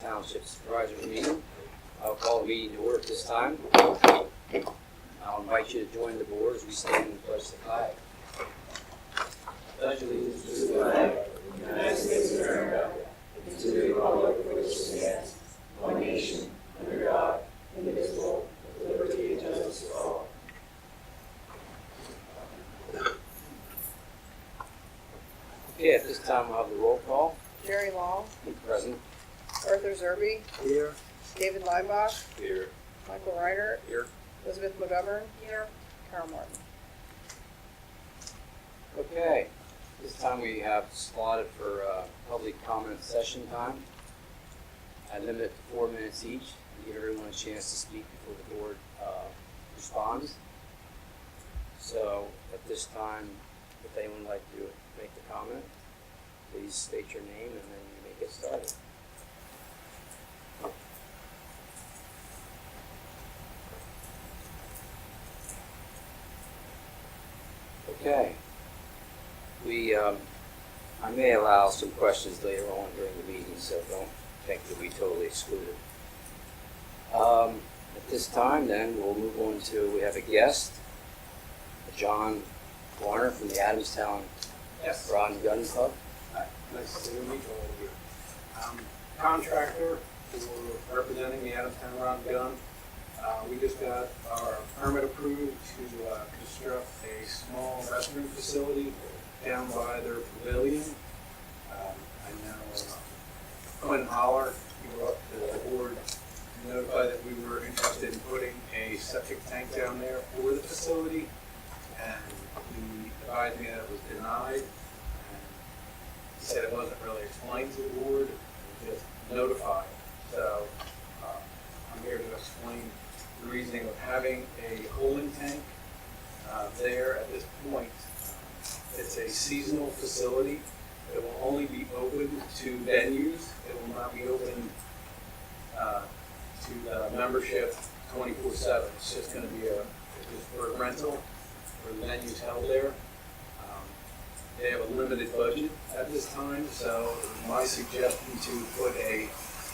Township Supervisors meeting. I'll call the meeting to order at this time. I'll invite you to join the board as we stand and pledge the flag. Pledge allegiance to the flag of the United States of America and to the republic for which it stands, one nation, under God, indivisible, with liberty and justice for all. Okay, at this time we'll have the roll call. Jerry Long, Present. Arthur Zerbe, Here. David Limbach, Here. Michael Reiner, Here. Elizabeth McGovern, here, Carol Martin. Okay, this time we have slotted for public comment session time. I limit it to 4 minutes each to give everyone a chance to speak before the board responds. So at this time, if anyone would like to make the comment, please state your name and then you may get started. Okay. I may allow some questions later on during the meeting, so don't think you'll be totally excluded. At this time, then, we'll move on to, we have a guest, John Warner from the Adamstown Rod Gun Club. Hi, nice to meet all of you. I'm a contractor for representing the Adamstown Rod Gun. We just got our permit approved to construct a small restroom facility down by their pavilion. I know Quinn Holler, he wrote to the board to notify that we were interested in putting a septic tank down there for the facility, and he advised me that it was denied. He said it wasn't really explained to the board, it was just notified. So I'm here to explain the reasoning of having a holding tank there at this point. It's a seasonal facility. It will only be open to venues. It will not be open to the membership 24/7. It's just going to be just for a rental for the venues held there. They have a limited budget at this time, so my suggestion to put a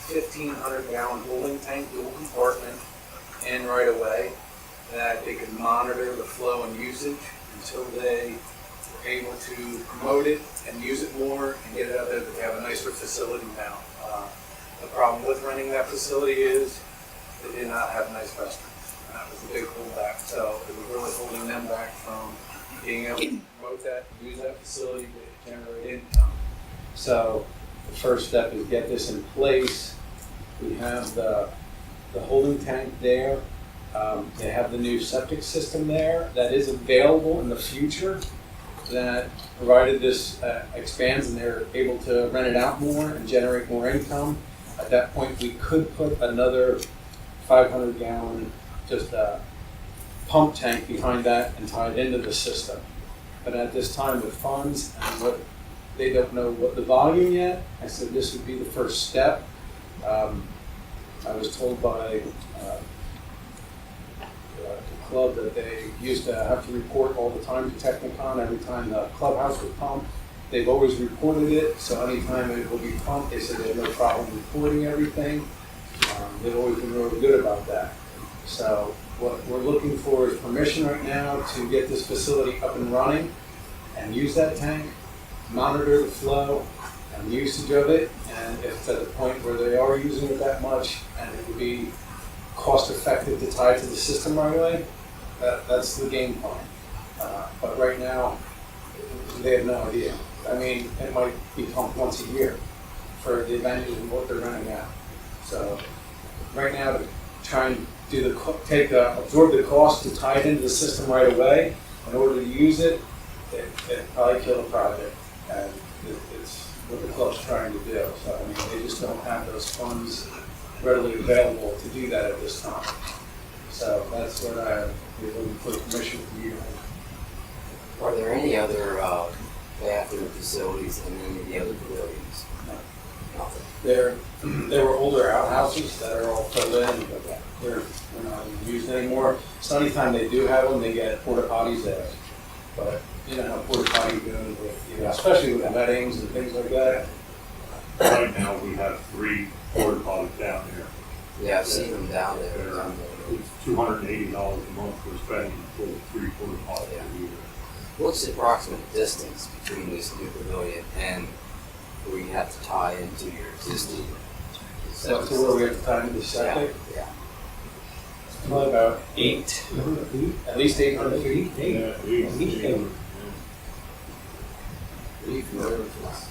1,500-gallon holding tank, dual compartment, in right away, that they can monitor the flow and usage until they were able to promote it and use it more and get it out there that they have a nicer facility now. The problem with renting that facility is they did not have nice restrooms. That was a big holdback, so it was really holding them back from being able to promote that, use that facility to generate income. So the first step is get this in place. We have the holding tank there. They have the new septic system there that is available in the future, that provided this expands and they're able to rent it out more and generate more income. At that point, we could put another 500-gallon just pump tank behind that and tie it into the system. But at this time with funds and what they don't know what the volume yet, I said this would be the first step. I was told by the club that they used to have to report all the time to Technicon every time the clubhouse would pump. They've always reported it, so anytime it will be pumped, they said they have no problem reporting everything. They've always been really good about that. So what we're looking for is permission right now to get this facility up and running and use that tank, monitor the flow and usage of it, and if it's at the point where they are using it that much and it would be cost effective to tie it to the system right away, that's the game plan. But right now, they have no idea. I mean, it might be pumped once a year for the venues and what they're running out. So right now, to try and do absorb the cost to tie it into the system right away in order to use it, it probably kill the project. And it's what the club's trying to do. So I mean, they just don't have those funds readily available to do that at this time. So that's what we're looking for permission from you. Are there any other bathroom facilities in any of the other pavilions? No. There were older outhouses that are all filled in, but they're not used anymore. So anytime they do have them, they get porta potties there. But you know how porta potty goes with, especially with weddings and things like that. Right now we have 3 porta potties down there. Yeah, I've seen them down there. It's $280 a month we're spending for 3 porta potties a year. What's the approximate distance between this new pavilion and where you have to tie into your existing? So to where we have to tie into the septic, Yeah. probably about 8, at least 800 feet. Yeah, Are you familiar with this?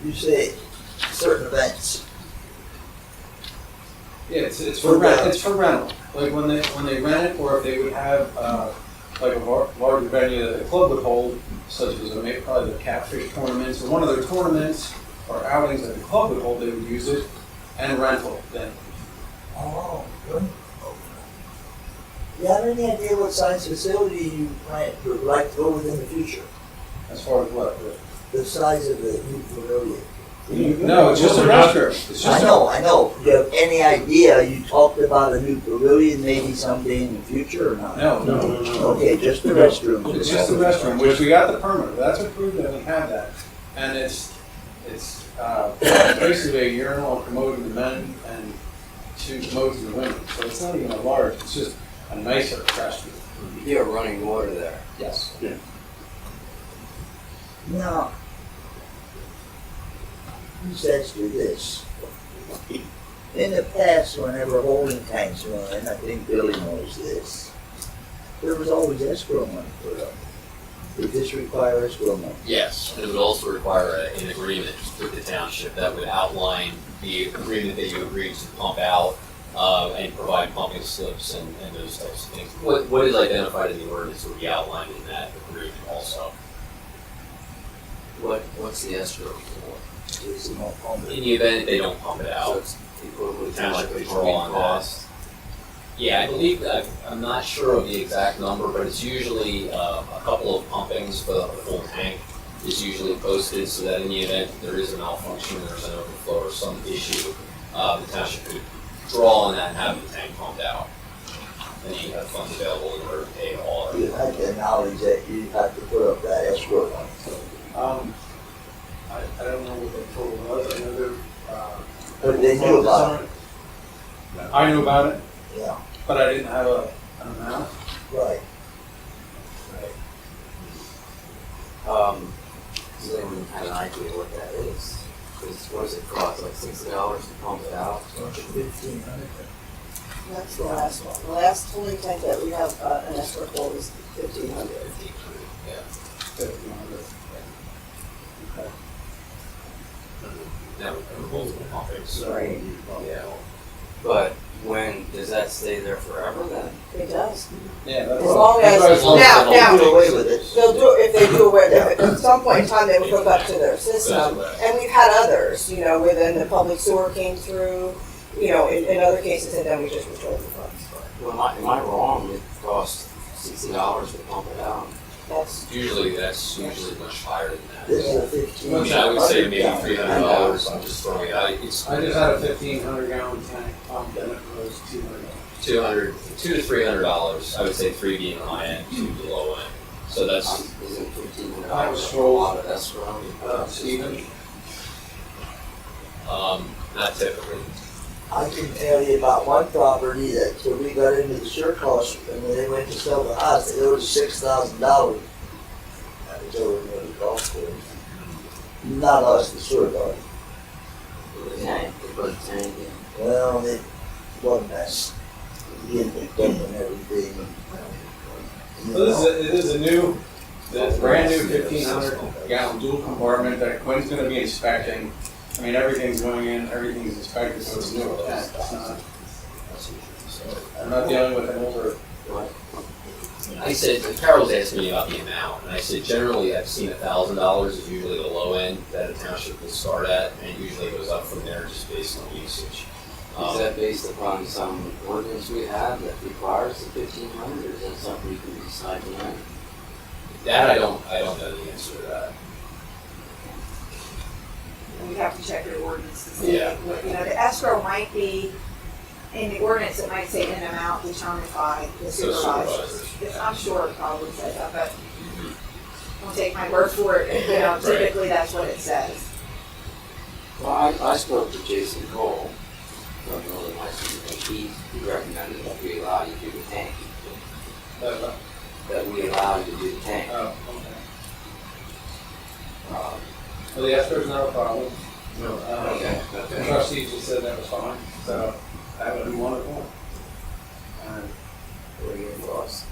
You say certain events. Yeah, it's for rent. It's for rental. Like when they rent it, or if they would have like a larger venue that the club would hold, such as probably the catfish tournaments or one of their tournaments or outings that the club would hold, they would use it and rental then. Oh, good. You have any idea what size facility you would like to go with in the future? As far as what? The size of the new pavilion? No, it's just a restroom. It's just I know. Do you have any idea? You talked about a new pavilion, maybe someday in the future or not? No. Okay, just the restroom. It's just the restroom, which we got the permit. That's approved and we have that. And it's basically a urinal and commode to the men and 2 commodes to the women. So it's not even a large, it's just a nicer restroom. You have running water there. Yes. Yeah. Now, let's do this. In the past, whenever holding tanks run, I think Billy knows this, there was always escrow money put up. Did this require escrow money? Yes, and it would also require an agreement with the township that would outline the agreement that you agreed to pump out and provide pumping slips and those types of things. What is identified in the ordinance would be outlined in that agreement also. What's the escrow for? It's not on In the event they don't pump it So out, it's equivalent the to like township a would draw on cost. that. Yeah, I believe, I'm not sure of the exact number, but it's usually a couple of pumpings for the full tank is usually posted so that in the event there is a malfunction, there's an overflow or some issue, the township could draw on that and have the tank pumped out. And you have funds available in order to pay all of You it. had to acknowledge that you had to put up that escrow money. I don't know what the total was. I know they're, But they knew about it. I knew about it, Yeah, but I didn't have an amount. right. Does anyone have an idea what that is? What does it cost, like $60 to pump it out? 1,500. That's the last one. The last holding tank that we have an escrow for is 1,500. That would cover multiple pumpings. Right. Yeah. But does that stay there forever then? It does. Yeah, that's As long as, as long as now, they don't Do now, away with it. they'll do, if they do away, if at some point in time they would hook up to their system. And we've had others, where then the public sewer came through, in other cases, and then we just restored the funds. Well, am I wrong? It costs $60 to pump it out. That's, Usually much higher than that. This is a 1,500. Which I would say maybe gallon. $300. I'm just throwing it out. It's I just had a 1,500 gallon tank pumped and it was $200. $200 to $300. I would say 3 being the high end, 2 the low end. So that's Isn't $1,500 I a was lot of escrow? Stephen? not typically. I can tell you about one property that till we got into the surplus, and when they went to sell the house, they owed us $6,000. That was over near the golf course. Not us, the sewer guy. The tank, they put a tank in. Well, it was a mess. Getting picked up and everything. So it is a new, brand new 1,500 gallon dual compartment that Quinn's gonna be inspecting. I mean, everything's going in, everything's inspected, so it's new. It's not, I'm not dealing with an older. I said, Carol's asked me about the amount, and I said generally I've seen $1,000 is usually the low end that a township will start at, and it usually goes up from there just based on usage. Is that based upon some ordinance we have that requires the 1,500, or is that something you can decide tonight? That I don't know the answer to that. We'd have to check your ordinance to see, Yeah. the escrow might be, in the ordinance, it might say an amount determined by the So supervisors. supervisors. I'm sure it probably says that, but don't take my word for it, typically that's what it says. Well, I spoke to Jason Cole from Northern Lights, and he recommended that we allow you to do the tank. That we allow you to do the tank. Oh, Um, well, the escrow's not a problem. No. Okay, The okay. trustees just said that was fine, so that would be wonderful. What are your thoughts?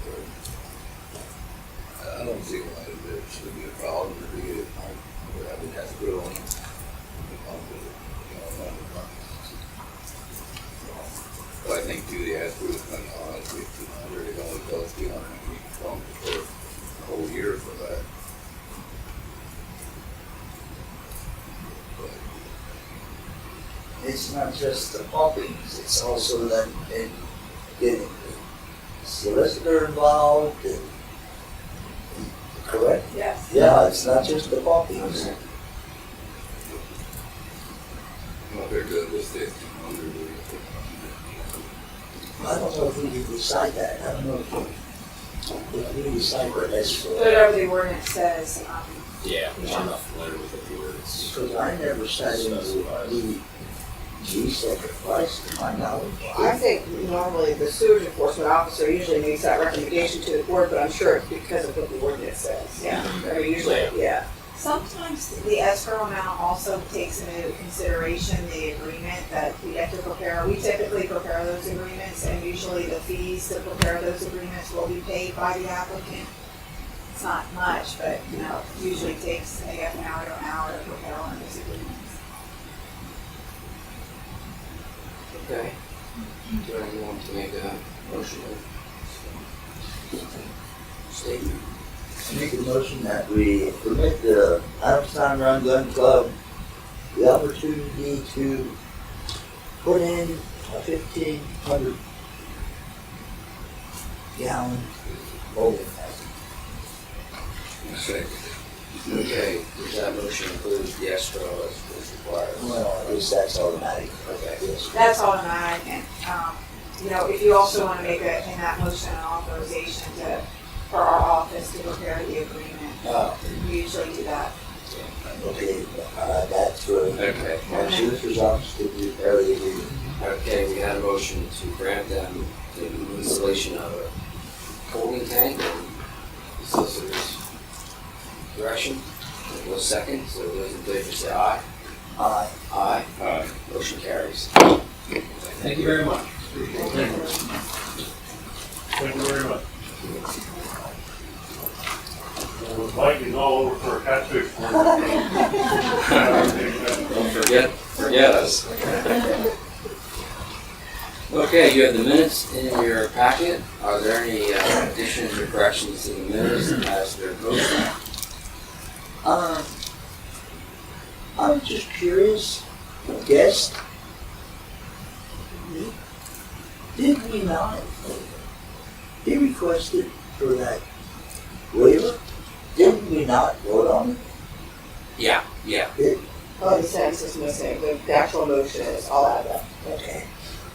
I don't see why there should be a problem to do it. I would have to put on. But I think too, the escrow is going on, it's $1,500, it only costs $200 for a whole year for that. It's not just the pumpings, it's also then in getting the solicitor involved and, correct? Yes. Yeah, it's not just the pumpings. Okay. Well, if they're good with $1,500, I don't know if we can decide that, I don't know if we decide what that's for. Whatever the ordinance says, Yeah, I'm not familiar with the words. Because I never sat into the second price to my knowledge. I think normally the sewage enforcement officer usually makes that recommendation to the board, but I'm sure it's because of what the ordinance says. yeah. I mean, usually, yeah. Sometimes the escrow amount also takes into consideration the agreement that we have to prepare. We typically prepare those agreements, and usually the fees to prepare those agreements will be paid by the applicant. It's not much, but, usually takes a half an hour to an hour to prepare one of those agreements. Okay. Do you want to make a motion or statement? I make a motion that we permit the Adamstown Rod Gun Club the opportunity to put in a 1,500 gallon holding tank. second. Okay, does that motion include the escrow as required? Well, at least that's automatic. Okay. Yes. That's automatic, and, if you also want to make in that motion an authorization for our office to prepare the agreement, we usually do that. Okay, that's for Okay. our solicitor's office to prepare the agreement. Okay, we had a motion to grant them the installation of a holding tank and the solicitor's direction. It was second, so those in favor say aye. Aye. Aye. Aye. Motion carries. Thank you very much. Thank you very much. Well, Mike is all over for a catch fix for Don't forget us. Okay, you have the minutes in your packet. Are there any additions or corrections to the minutes as they're posted? I'm just curious, guest, did we not, he requested for that waiver, didn't we not vote on it? Yeah. Oh, the sentence is missing, the actual motion is, I'll add that. Okay.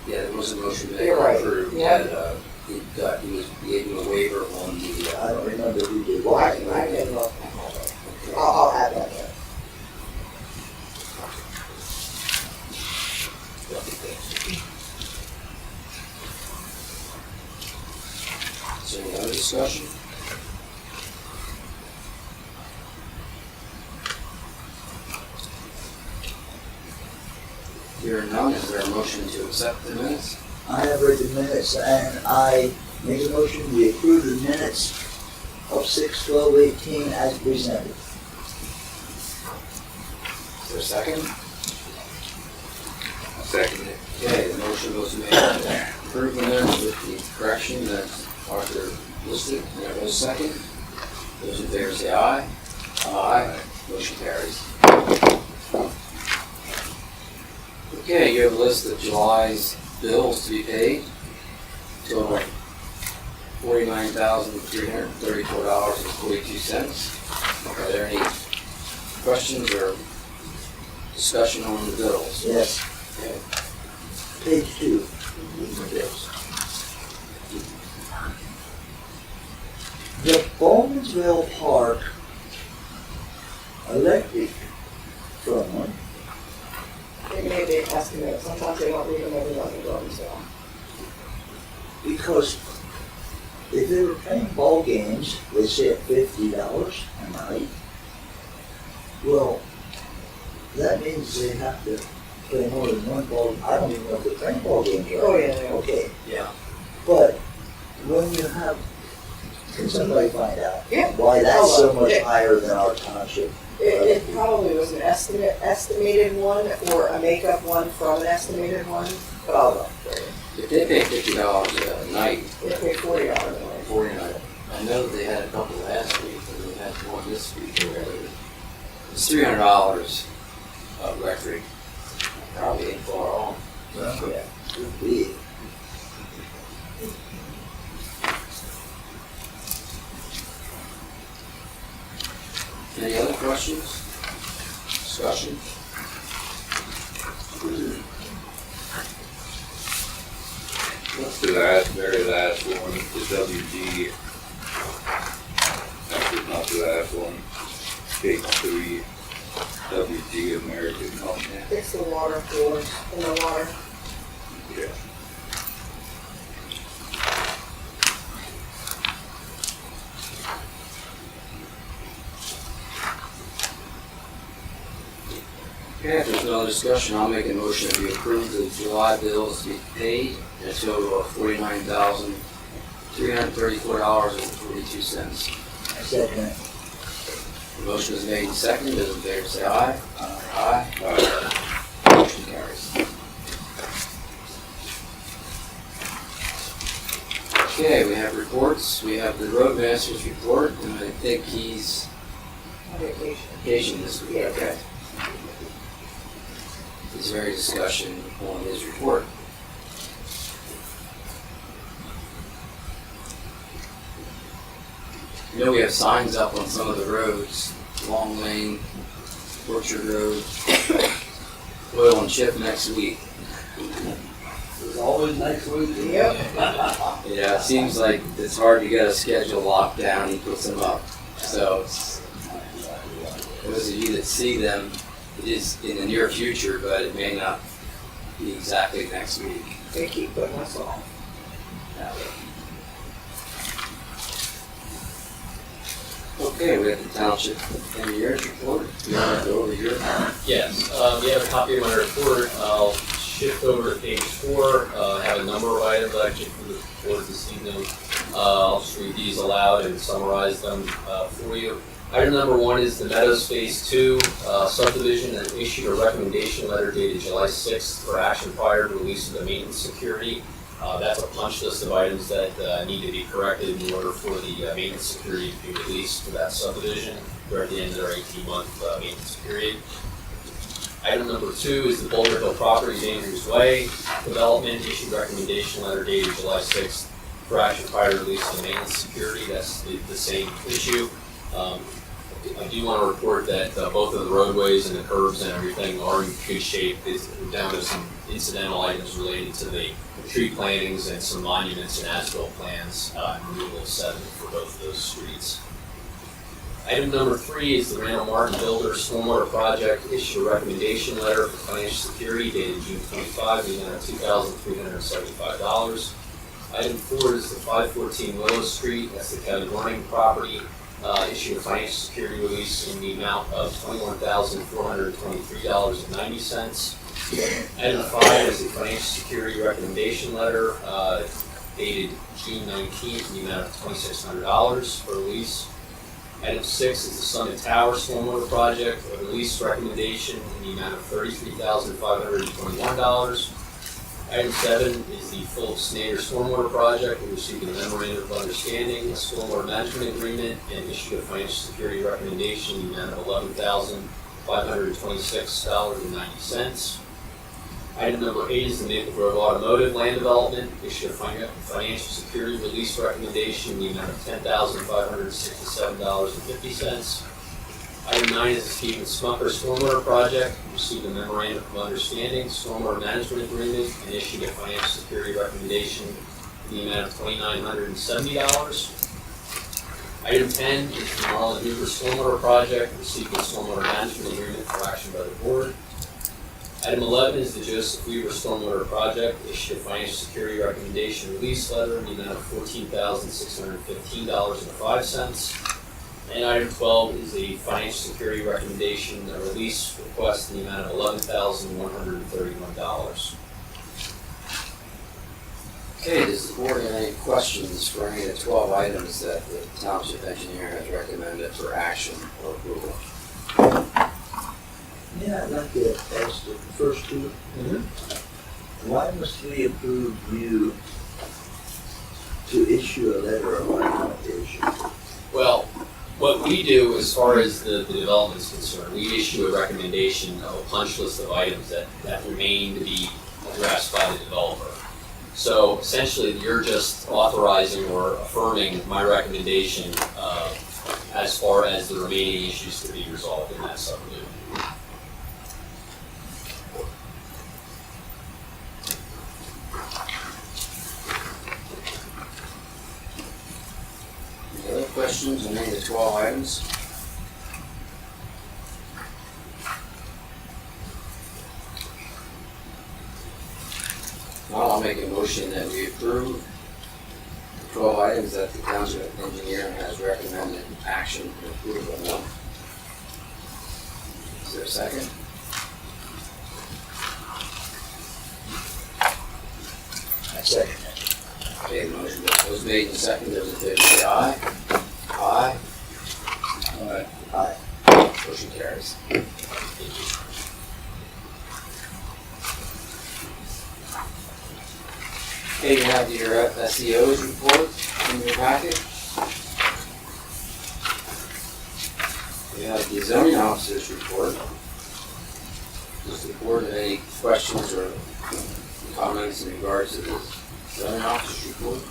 Yeah, there was a motion made You're right. approved Yeah. that he gave him a waiver on the, I don't remember who did Well, what. I can look. I'll add that. is there any other discussion? Hearing none, is there a motion to accept the minutes? I have read the minutes and I make a motion, we approve the minutes of 6/12/18 as presented. Is there a second? Second it. Okay, the motion was made to approve the minutes with the correction that Arthur listed. And there was a second. Those in favor say aye. Aye. Motion carries. Okay, you have a list of July's bills to be paid. Total $49,334.42. Are there any questions or discussion on the bills? Yes, Okay. page 2. Yes. The Bowmansville Park electric from one. They made the estimate, sometimes they don't read them every other drum, so. Because if they were playing ball games, they say at $50 a night. Well, that means they have to play more than one ball. I don't even know if they're playing ball games, right? Oh, yeah, they are. Okay, Yeah. but when you have, can somebody find out? Yeah. Why that's so Hold on. much Yeah. higher than our township? It probably was an estimated one or a makeup one from an estimated one, but I'll look for you. If they pay $50 a night, They pay $40 a night. 40 night, I know they had a couple last week, but they had one this week where it's $300 electric. Probably ain't far off. Yeah. Could be. Any other questions? Discussion? What's the last, very last one, the WG? Actually, not the last one, page 3, WG American Company. Fix the water floors in the water. Yeah. Okay, if there's no other discussion, I'll make a motion that we approve the July bills to be paid at a total of $49,334.42. Second it. The motion is made and seconded. Those in favor say aye. Aye. Motion carries. Okay, we have reports. We have the roadmaster's report, and I think he's On vacation. vacation this week. Yeah. Okay. Is there any discussion on his report? You know, we have signs up on some of the roads, Long Lane, Orchard Road, oil and chip next week. It's always next week. Yep. Yeah, it seems like it's hard to get a schedule locked down. He puts them up. So, it's, those of you that see them, it is in the near future, but it may not be exactly next week. They keep putting us on. Okay, we have the township engineer's report. You want to go over here? Yes, we have a copy of my report. I'll shift over to page 4. I have a number of items actually for the board this evening. I'll just read these aloud and summarize them for you. Item number 1 is the Meadows Phase 2 subdivision that issued a recommendation letter dated July 6th for action prior to release of the maintenance security. That's a punch list of items that need to be corrected in order for the maintenance security to be released for that subdivision. We're at the end of our 18-month maintenance period. Item number 2 is the Boulder Hill Properties Andrews Way development issued recommendation letter dated July 6th for action prior to release of the maintenance security. That's the same issue. I do want to report that both of the roadways and the curbs and everything are in good shape. It's down to some incidental items related to the tree plantings and some monuments and as-built plans and removal of sediment for both of those streets. Item number 3 is the Randall Martin Builder Stormwater Project issued a recommendation letter for financial security dated June 25, in the amount of $2,375. Item 4 is the 514 Willow Street, that's the Kevin Warning property. Issued a financial security release in the amount of $21,423.90. Item 5 is a financial security recommendation letter dated June 19th in the amount of $2,600 for release. Item 6 is the Summit Tower Stormwater Project, a release recommendation in the amount of $33,521. Item 7 is the Phillips Nader Stormwater Project. We received a memorandum of understanding, a stormwater management agreement, and issued a financial security recommendation in the amount of $11,526.90. Item number 8 is the Maple Grove Automotive Land Development. Issued a financial security release recommendation in the amount of $10,567.50. Item 9 is the Stephen Smucker Stormwater Project. Received a memorandum of understanding, stormwater management agreement, and issued a financial security recommendation in the amount of $2,970. Item 10 is the Marlin Hoover Stormwater Project, seeking stormwater management agreement for action by the board. Item 11 is the Joseph Weaver Stormwater Project, issue a financial security recommendation release letter in the amount of $14,615.05. And item 12 is a financial security recommendation, a release request in the amount of $11,131. Okay, does the board have any questions for any of the 12 items that the township engineer has recommended for action or approval? Yeah, I'd like to ask the first two. Why must we approve you to issue a letter of recommendation? Well, what we do as far as the development is concerned, we issue a recommendation of a punch list of items that remain to be addressed by the developer. So essentially, you're just authorizing or affirming my recommendation as far as the remaining issues to be resolved in that subdivision. Any other questions on any of the 12 items? Well, I'll make a motion that we approve the 12 items that the township engineer has recommended action and approval on. Is there a second? I second that. Okay, the motion was made and seconded. Those in favor say aye. Aye. Alright, Aye. Motion carries. Okay, you have your SEO's report in your packet. You have the zoning officer's report. Does the board have any questions or comments in regards to the zoning officer's report?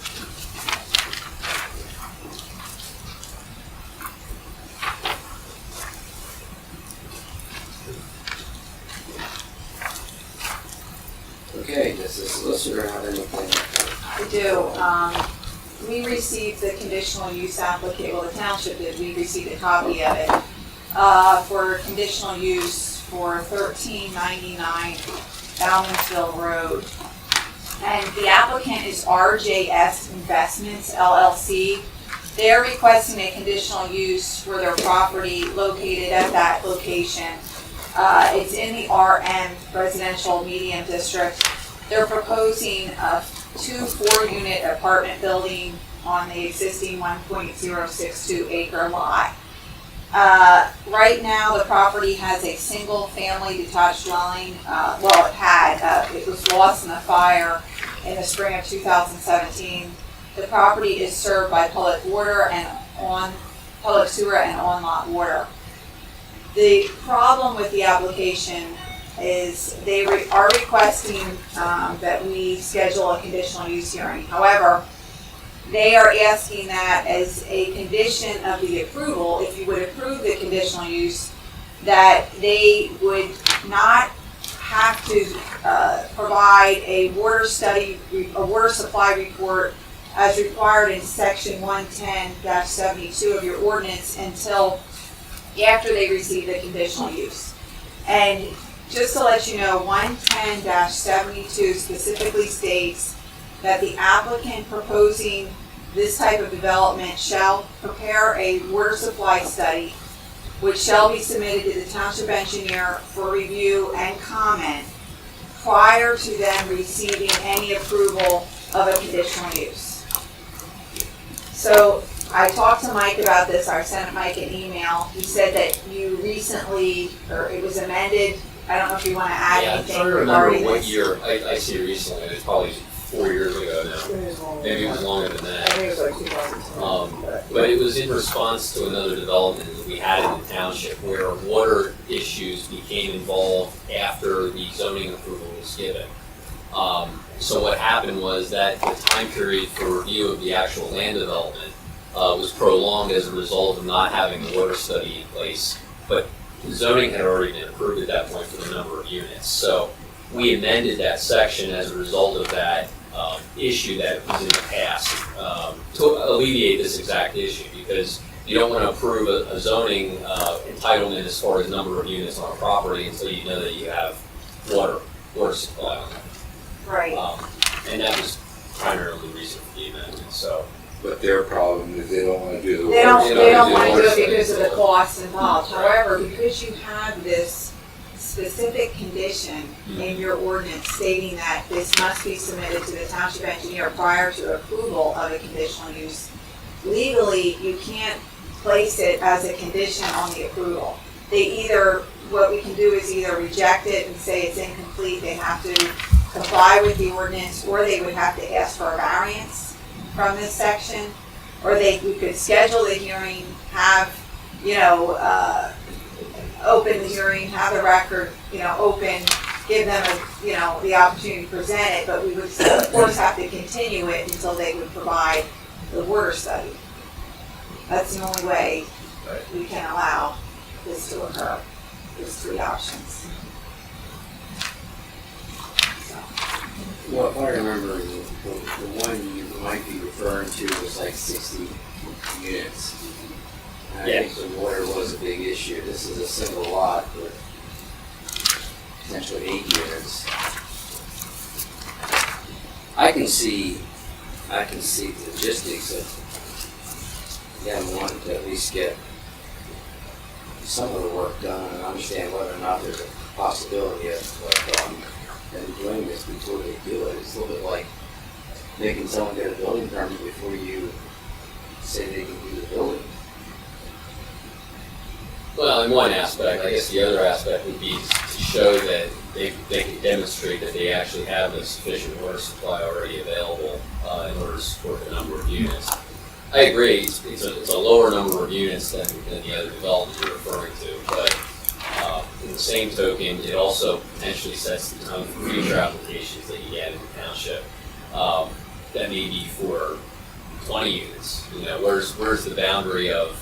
Okay, does the solicitor have anything? I do. We received the conditional use application, well, the township did, we received a copy of it, for conditional use for 1399 Balmansville Road. And the applicant is RJS Investments LLC. They're requesting a conditional use for their property located at that location. It's in the RM Residential Medium District. They're proposing a 2 4-unit apartment building on the existing 1.062 acre lot. Right now, the property has a single-family detached dwelling. Well, it had. It was lost in a fire in the spring of 2017. The property is served by public water and public sewer and on-lot water. The problem with the application is they are requesting that we schedule a conditional use hearing. However, they are asking that as a condition of the approval, if you would approve the conditional use, that they would not have to provide a water supply report as required in section 110-72 of your ordinance until after they receive the conditional use. And just to let you know, 110-72 specifically states that the applicant proposing this type of development shall prepare a water supply study, which shall be submitted to the township engineer for review and comment prior to them receiving any approval of a conditional use. So I talked to Mike about this. I sent Mike an email. He said that you recently, or it was amended. I don't know if you want to add anything I'm trying to remember regarding what this. year. I see it recently. It was probably 4 years ago now. Maybe it was longer than I that. think it was like 2010. But it was in response to another development that we had in the township where water issues became involved after the zoning approval was given. So what happened was that the time period for review of the actual land development was prolonged as a result of not having a water study in place. But the zoning had already been approved at that point for the number of units. So we amended that section as a result of that issue that was in the past to alleviate this exact issue, because you don't want to approve a zoning entitlement as far as number of units on a property until you know that you have water supply on it. Right. And that was primarily the reason for the amendment, so. But their problem is they don't wanna do the. They don't want to do water it study. because of the costs involved. However, because you have this specific condition in your ordinance stating that this must be submitted to the township engineer prior to approval of a conditional use, legally, you can't place it as a condition on the approval. What we can do is either reject it and say it's incomplete, they have to comply with the ordinance, or they would have to ask for a variance from this section, or we could schedule the hearing, have, open the hearing, have the record, open, give them the opportunity to present it, but we would of course have to continue it until they would provide the water study. That's the only way we can allow this to occur. There's three options. Well, if I remember, the one you might be referring to was like 60 units. And I think the water was a big issue. This is a single lot with potentially 8 units. I can see the logistics of them wanting to at least get some of the work done and understand whether or not there's a possibility of them doing this before they do it. It's a little bit like making someone get a building permit before you say they can do the building. Well, in one aspect, I guess the other aspect would be to show that they can demonstrate that they actually have a sufficient water supply already available in order to support the number of units. I agree, it's a lower number of units than the other development you're referring to, but in the same token, it also potentially sets the tone for future applications that you get in the township. That may be for 20 units. Where's the boundary of,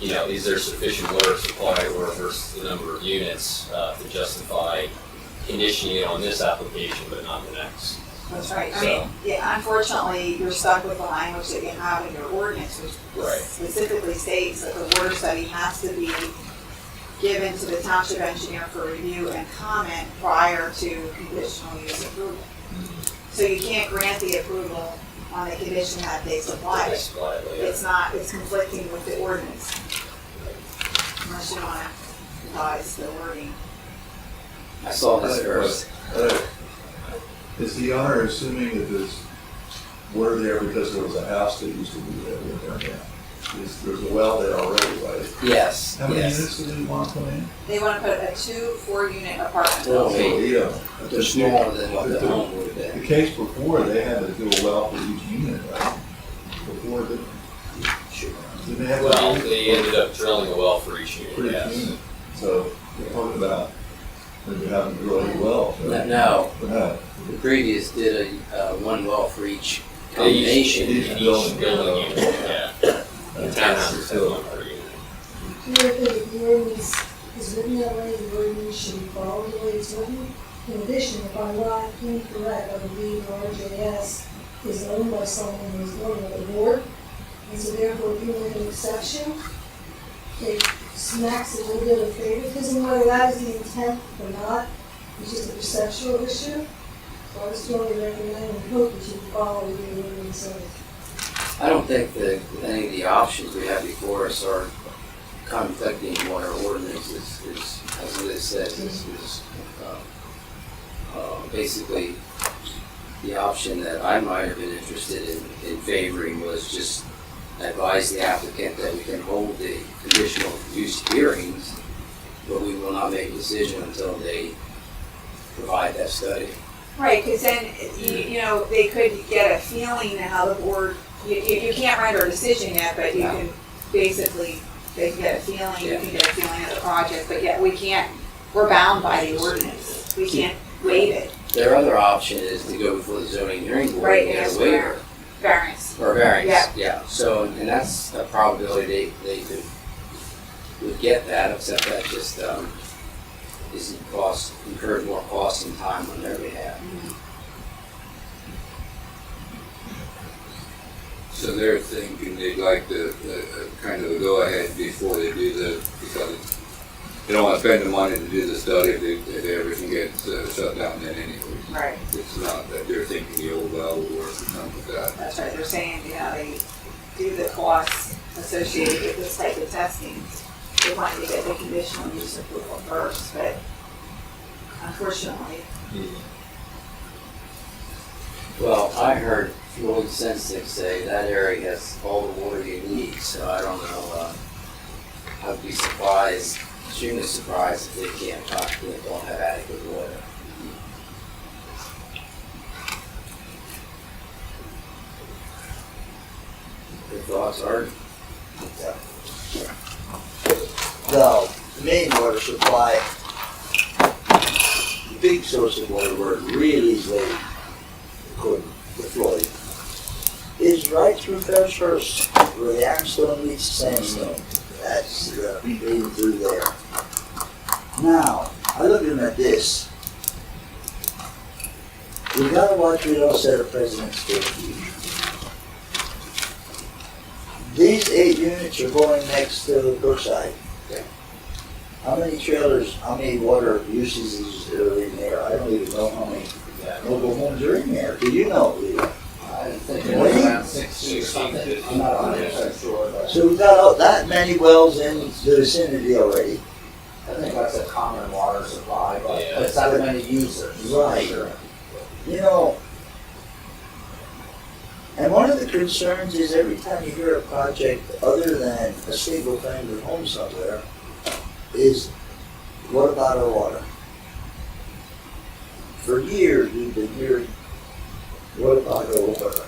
is there sufficient water supply or versus the number of units to justify conditioning it on this application but not the next? That's right. So- Unfortunately, you're stuck with the language that you have in your ordinance, which Right. specifically states that the water study has to be given to the township engineer for review and comment prior to conditional use approval. So you can't grant the approval on the condition that they supply it. It's conflicting with the ordinance. Unless you want to revise the wording. I saw this first. Is the owner assuming that there's water there because there was a house that used to be there with them now? There's a well there already, right? Yes, How many yes. units do they want to put in? They want to put a 2-4-unit apartment. Well, Yeah. They're smaller than what the home would have The been. case before, they had to do a well for each unit, right? Before, didn't they have? Well, they ended up drilling a well for each unit, For each yes. unit. So, they're talking about maybe having to drill a well. No, No. the previous did a one well for each They each- combination. Each building. building unit, yeah. The townhouses have one per unit. The ordinance is written that way, the ordinance should be followed the way it's written. In addition, if I'm not incorrect, I believe RJS is owned by someone who's going with the board. And so therefore, if you make an exception, it smacks a little bit of favoritism, whether that is the intent or not, it's just a perceptual issue. So I strongly recommend and hope that you follow the ordinance. I don't think that any of the options we have before us are conflicting what our ordinance is as Liz says, is basically the option that I might have been interested in favoring was just advise the applicant that we can hold the conditional use hearings, but we will not make a decision until they provide that study. Right, because then, they could get a feeling of how the board, you can't render a decision yet, but you can basically, they can get a feeling, you can get a feeling of the project, but yet we're bound by the ordinance. We can't waive it. Their other option is to go before the zoning hearing board Right, and get yes, a waiver. Variance. Or variance, Yeah. yeah. So, and that's a probability they would get that, except that just incurs more cost and time on their behalf. So they're thinking they'd like the kind of a go-ahead before they do because they don't want to spend the money to do the study if everything gets shut down then anyway. Right. It's not that they're thinking the old well will work or something like that. That's right, they're saying, they do the costs associated with this type of testing. They want to get the conditional use approval first, but unfortunately, Well, I heard Floyd Sensick say that area has all the water you need, so I don't know, I'd be surprised, extremely surprised if they don't have adequate water. Your thoughts, Art? No, the main water supply, the big source of water where it really is laid, according to Floyd, is right through Ferris First, where the ironstone meets the sandstone. That's leading through there. Now, I look at them at this. We gotta watch we don't set a precedent for the future. These 8 units are going next to Brookside. How many trailers, how many water usages are in there? I don't even know how many mobile homes are in there. Do you know, Leo? I think it was around 16. I'm not 100% sure. So we've got that many wells in the vicinity already. I think that's a common water supply, but Yeah. it's not many users. Right. Sure. And one of the concerns is every time you hear a project other than a single family home somewhere, is what about our water? For years we've been hearing, what about our water?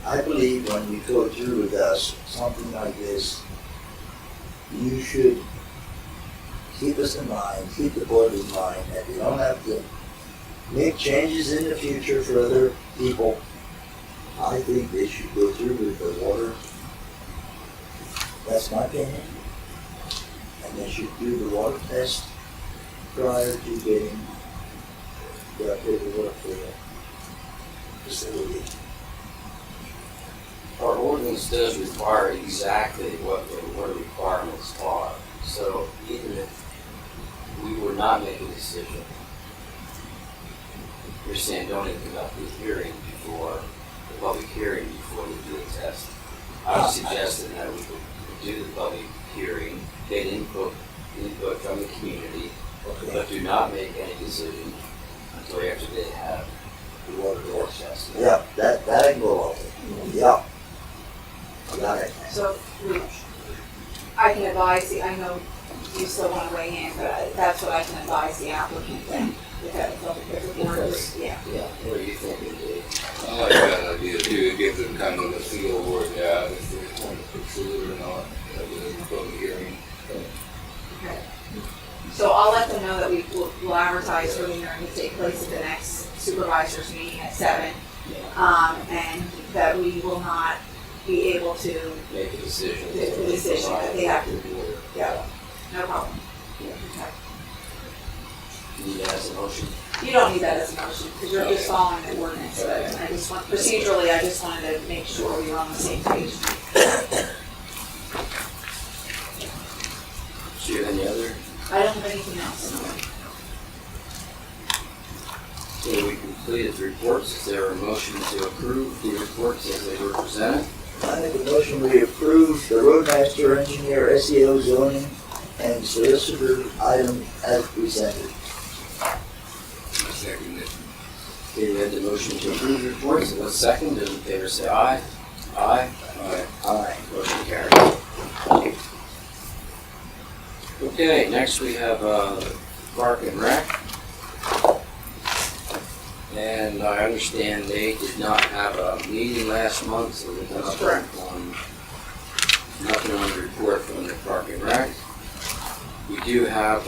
I believe when you go through with us something like this, you should keep us in mind, keep the board in mind, that you don't have to make changes in the future for other people. I think they should go through with the water. That's my opinion. And they should do the water test prior to getting the paperwork for the facility. Our ordinance does require exactly what the water requirements are. So even if we were not making a decision, you're saying don't even conduct the hearing before, the public hearing before we do a test. I was suggesting that we could do the public hearing, get input from the community, but do not make any decision until after they have the water test. Yeah, that I can go along with. Yeah. Got it. so I can advise I know you still want to weigh in, but that's what I can advise the applicant then. Yeah. Yeah, what are you thinking, Dave? I like that idea too, it gives them kind of a feel where it's at, if they want to pursue it or not, at the public hearing. Okay. So I'll let them know that we'll advertise for the hearing to take place at the next supervisors meeting at 7, and that we will not be able to Make a decision. The decision that they have to. Yeah, no problem. Okay. You need that as a motion? You don't need that as a motion, because you're just following the ordinance, but I just want, procedurally, I just wanted to make sure we were on the same page. Do you have any other? I don't have anything else. So we completed the reports. Is there a motion to approve the reports as they were presented? I make a motion we approve the roadmaster, engineer, SEO, zoning, and solicitor item as presented. I second it. Okay, we had the motion to approve the reports. It was second. Those in favor say aye. Aye. Aye. Aye. Motion carried. Okay, next we have Park and Rec. And I understand they did not have a meeting last month, so there's nothing on the report from the Park and Rec. We do have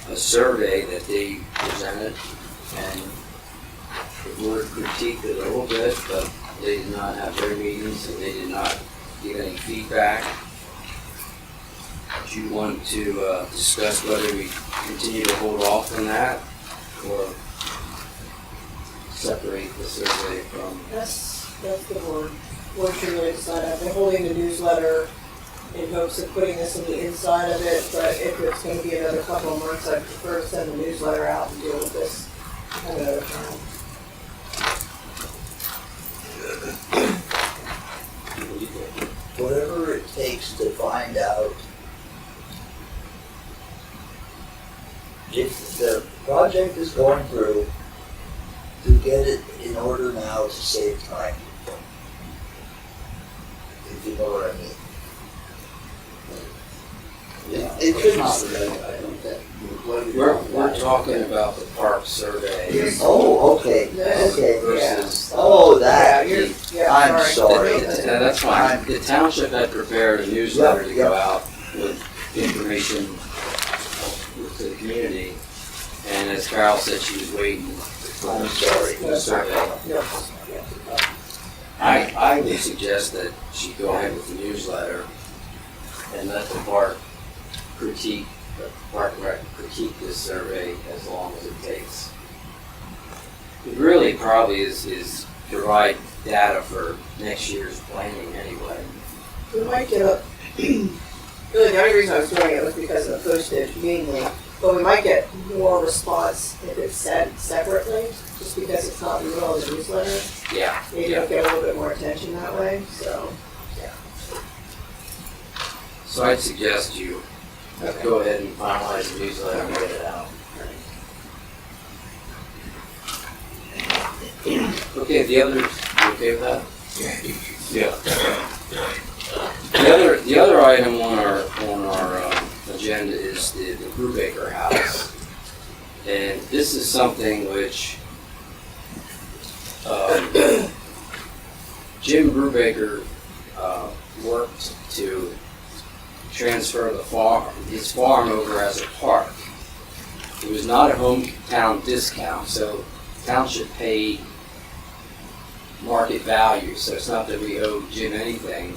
a survey that they presented, and the board critiqued it a little bit, but they did not have their meetings, and they did not give any feedback. Do you want to discuss whether we continue to hold off on that or separate the survey from? That's the board. Board should really decide. I've been holding the newsletter in hopes of putting this on the inside of it, but if it's gonna be another couple of months, I'd prefer to send the newsletter out and deal with this another time. Whatever it takes to find out if the project is going through, to get it in order now to save time. If you know what I mean. It It's could, not really, I don't think. We're talking about the park survey oh, okay, okay. versus. Oh, that, Yeah, you're- I'm sorry. That's fine. The township had prepared a newsletter to go out with information to the community. And as Carol said, she was waiting for I'm sorry. the survey. Yep. I would suggest that she go ahead with the newsletter and let the park rec critique this survey as long as it takes. It really probably is provide data for next year's planning anyway. We might get a, really the only reason I was doing it was because of the postage mainly, but we might get more response if it's sent separately, just because it's not real in the newsletter. Yeah. Maybe it'll get a little bit more attention that way, so. So I'd suggest you go ahead and finalize the newsletter and get it out. Okay, the other, you okay with that? Yeah. The other item on our agenda is the Brubaker House. And this is something which Jim Brubaker worked to transfer his farm over as a park. It was not a hometown discount, so township paid market value, so it's not that we owe Jim anything,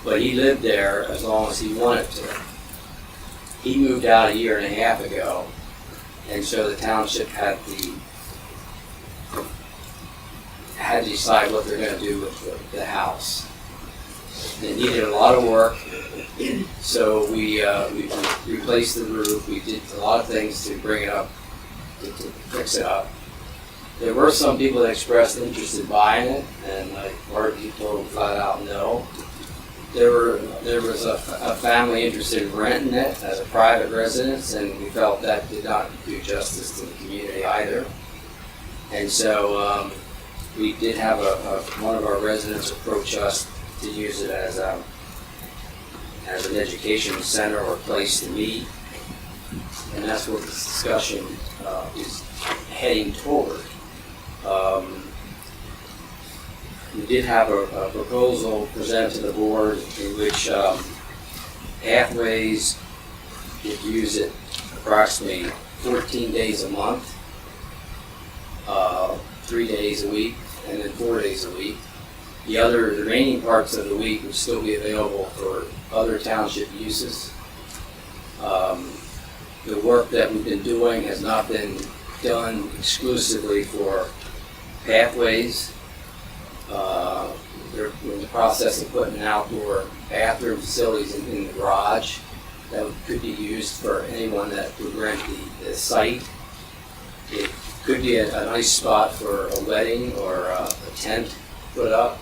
but he lived there as long as he wanted to. He moved out a year and a half ago, and so the township had to decide what they're going to do with the house. It needed a lot of work, so we replaced the roof. We did a lot of things to bring it up, to fix it up. There were some people that expressed interest in buying it, and like Marty told them flat out no. There was a family interested in renting it as a private residence, and we felt that did not do justice to the community either. And so we did have one of our residents approach us to use it as an education center or place to meet, and that's what this discussion is heading toward. We did have a proposal presented to the board in which Pathways would use it approximately 14 days a month, 3 days a week, and then 4 days a week. The remaining parts of the week would still be available for other township uses. The work that we've been doing has not been done exclusively for Pathways. They're in the process of putting outdoor bathroom facilities in the garage that could be used for anyone that would rent the site. It could be a nice spot for a wedding or a tent put up.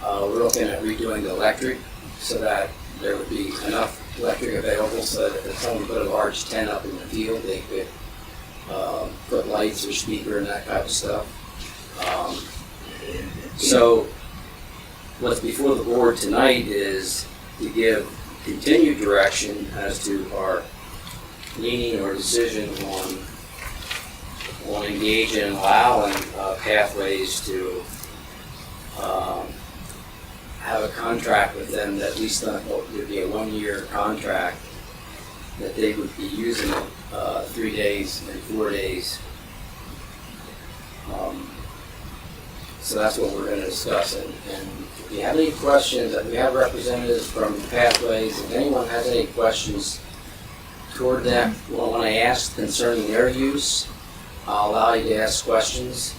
We're looking at redoing the electric so that there would be enough electric available so that if someone put a large tent up in the field, they could put lights or speaker and that kind of stuff. So what's before the board tonight is to give continued direction as to our leaning or decision on engaging and allowing Pathways to have a contract with them that at least would be a 1-year contract that they would be using it 3 days and 4 days. So that's what we're going to discuss. And if you have any questions, we have representatives from Pathways. If anyone has any questions toward that, want to ask concerning their use, I'll allow you to ask questions.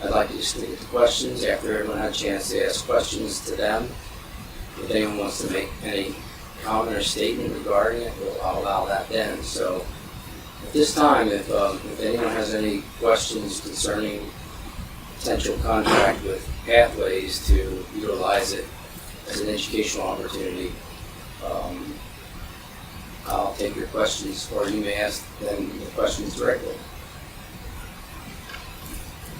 I'd like to just leave the questions after everyone had a chance to ask questions to them. If anyone wants to make any comment or statement regarding it, I'll allow that then. So at this time, if anyone has any questions concerning potential contract with Pathways to utilize it as an educational opportunity, I'll take your questions, or you may ask them the questions directly.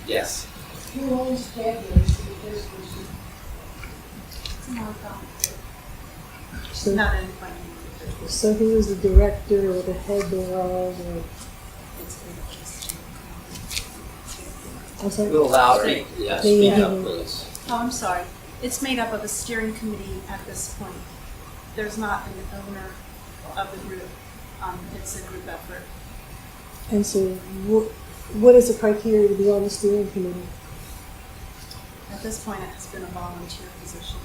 Yes. Who owns Pathways to the first person? So, Not anybody. so who is the director or the head thereof, or? I'm sorry? We'll allow her. Yes, The, speak up, please. Oh, I'm sorry. It's made up of a steering committee at this point. There's not an owner of the group. It's a group effort. And so what is the criteria to be on the steering committee? At this point, it has been a volunteer position.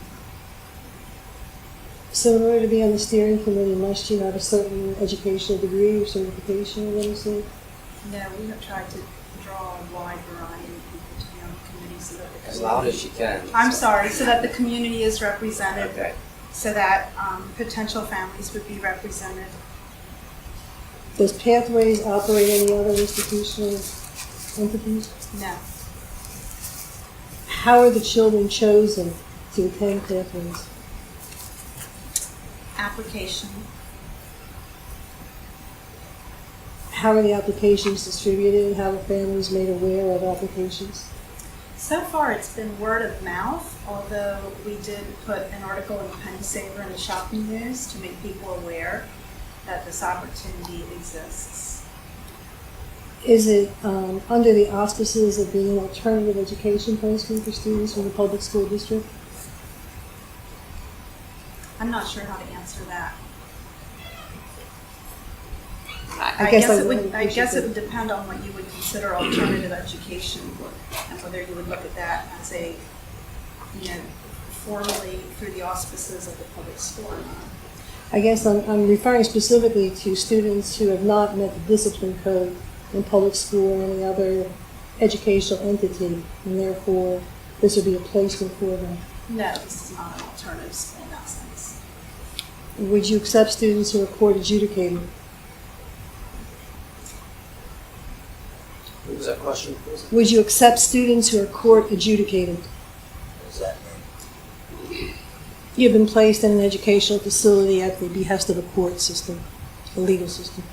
So in order to be on the steering committee, must you have a certain educational degree or certification or anything? No, we have tried to draw a wide variety of people to be on the committee so that the As loud as you can. I'm sorry, so that the community is represented, Okay. so that potential families would be represented. Does Pathways operate any other institutional entities? No. How are the children chosen to attend Pathways? Application. How are the applications distributed? How are families made aware of applications? So far, it's been word of mouth, although we did put an article in Penny Saver in the Shopping News to make people aware that this opportunity exists. Is it under the auspices of being an alternative education placement for students from the public school district? I'm not sure how to answer that. I I guess guess I it really would. I guess appreciate it would depend on what you would consider alternative education, and whether you would look at that as a, formally through the auspices of the public school or not. I guess I'm referring specifically to students who have not met the discipline code in public school or any other educational entity, and therefore this would be a placement for them. No, this is not an alternative school in that sense. Would you accept students who are court adjudicated? What was that question? Would you accept students who are court adjudicated? What does that mean? You've been placed in an educational facility at the behest of a court system, a legal system.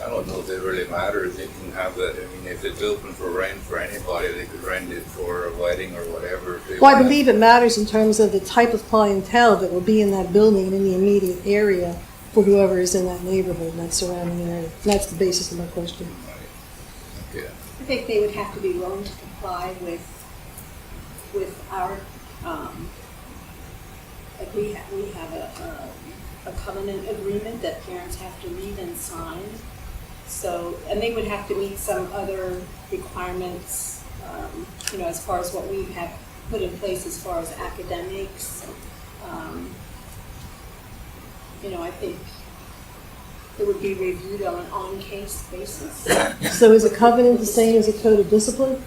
I don't know if it really matters. They can have that. I mean, if it's open for rent for anybody, they could rent it for a wedding or whatever. If they Well, I want. believe it matters in terms of the type of clientele that will be in that building and in the immediate area for whoever is in that neighborhood and that surrounding area. That's the basis of my question. Yeah. I think they would have to be willing to comply with our, like we have a covenant agreement that parents have to read and sign. So, and they would have to meet some other requirements, as far as what we have put in place as far as academics. I think it would be reviewed on an on-case basis. So is a covenant the same as a code of discipline?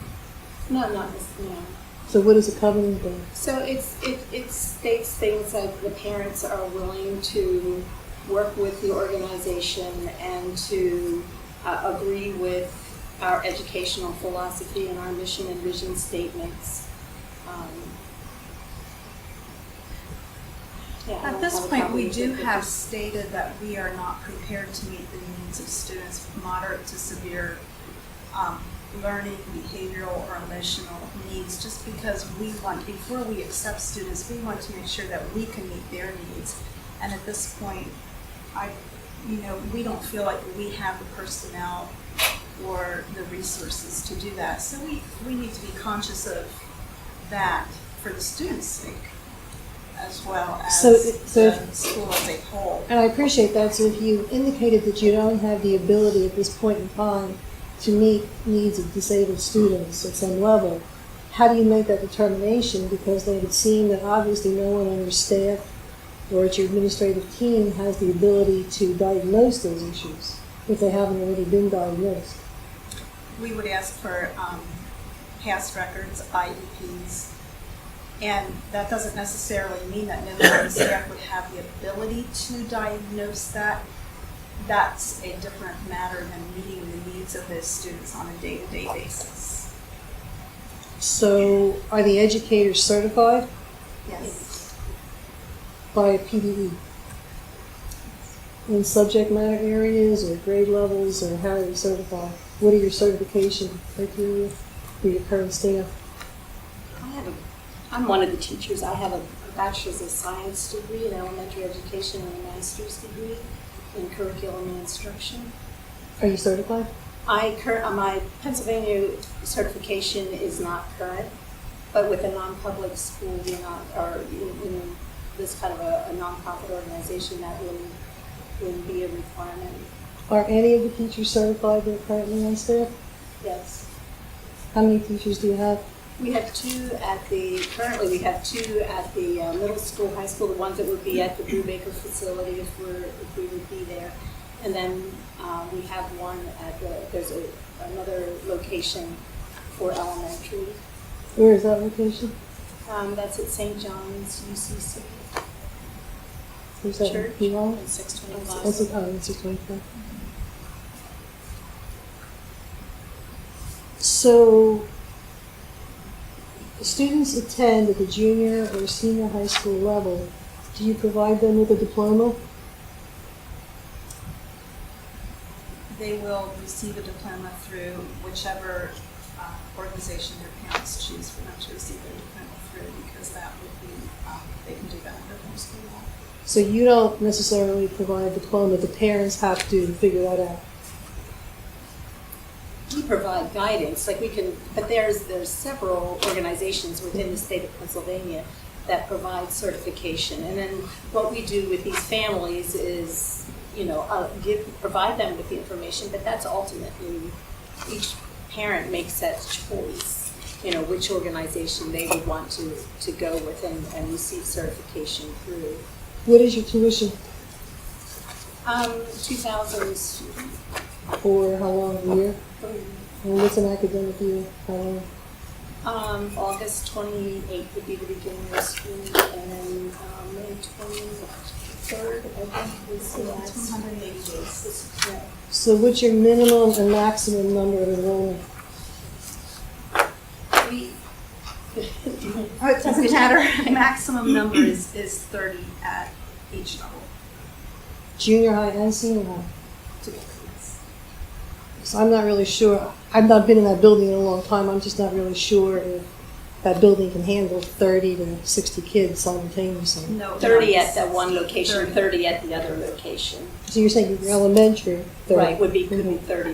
No. So what is a covenant then? So it states things like the parents are willing to work with the organization and to agree with our educational philosophy and our mission and vision statements. At this point, we do have stated that we are not prepared to meet the needs of students with moderate to severe learning, behavioral, or emotional needs, just because before we accept students, we want to make sure that we can meet their needs. And at this point, we don't feel like we have the personnel or the resources to do that. So we need to be conscious of that for the students' sake, as well as the school as a whole. And I appreciate that. So if you indicated that you don't have the ability at this point in time to meet needs of disabled students at some level, how do you make that determination? Because they would seem that obviously no one on your staff or at your administrative team has the ability to diagnose those issues if they haven't already been diagnosed. we would ask for past records, IEPs, and that doesn't necessarily mean that no member of staff would have the ability to diagnose that. That's a different matter than meeting the needs of those students on a day-to-day basis. So are the educators certified Yes. by PDE? In subject matter areas or grade levels, or how are you certified? What are your certification criteria for your current staff? I'm one of the teachers. I have a bachelor's of science degree in elementary education and a master's degree in curriculum and instruction. Are you certified? My Pennsylvania certification is not current, but with a non-public school, we're not, or in this kind of a nonprofit organization, that wouldn't be a requirement. Are any of the teachers certified that are currently on staff? Yes. How many teachers do you have? We have currently we have two at the middle school, high school, the ones that would be at the Brubaker facility if we would be there. And then we have one at there's another location for elementary. Where is that location? That's at St. John's UCC. Where's that? Church. Beyond? In 625. That's it. Oh, it's 625. So, students attend at the junior or senior high school level. Do you provide them with a diploma? They will receive a diploma through whichever organization their parents choose for them to receive their diploma through, because that would be, they can do that under homeschool law. So you don't necessarily provide a diploma, the parents have to figure that out. We provide guidance, like we can, but there's several organizations within the state of Pennsylvania that provide certification. And then what we do with these families is, provide them with the information, but that's ultimately, each parent makes that choice, which organization they would want to go with and receive certification through. What is your tuition? 2,000 students. For how long, a year? And what's an academic year? How long? August 28th would be the beginning of school, and then May 23rd, I think, is the last 180 days. Yeah. So what's your minimum and maximum number of enrollment? It doesn't matter. Maximum number is 30 at each level. Junior high and senior high? So I'm not really sure. I've not been in that building in a long time. I'm just not really sure if that building can handle 30 to 60 kids simultaneously. No, 30 at that one location, 30 at the other location. So you're saying your elementary? 30. Right, could be 30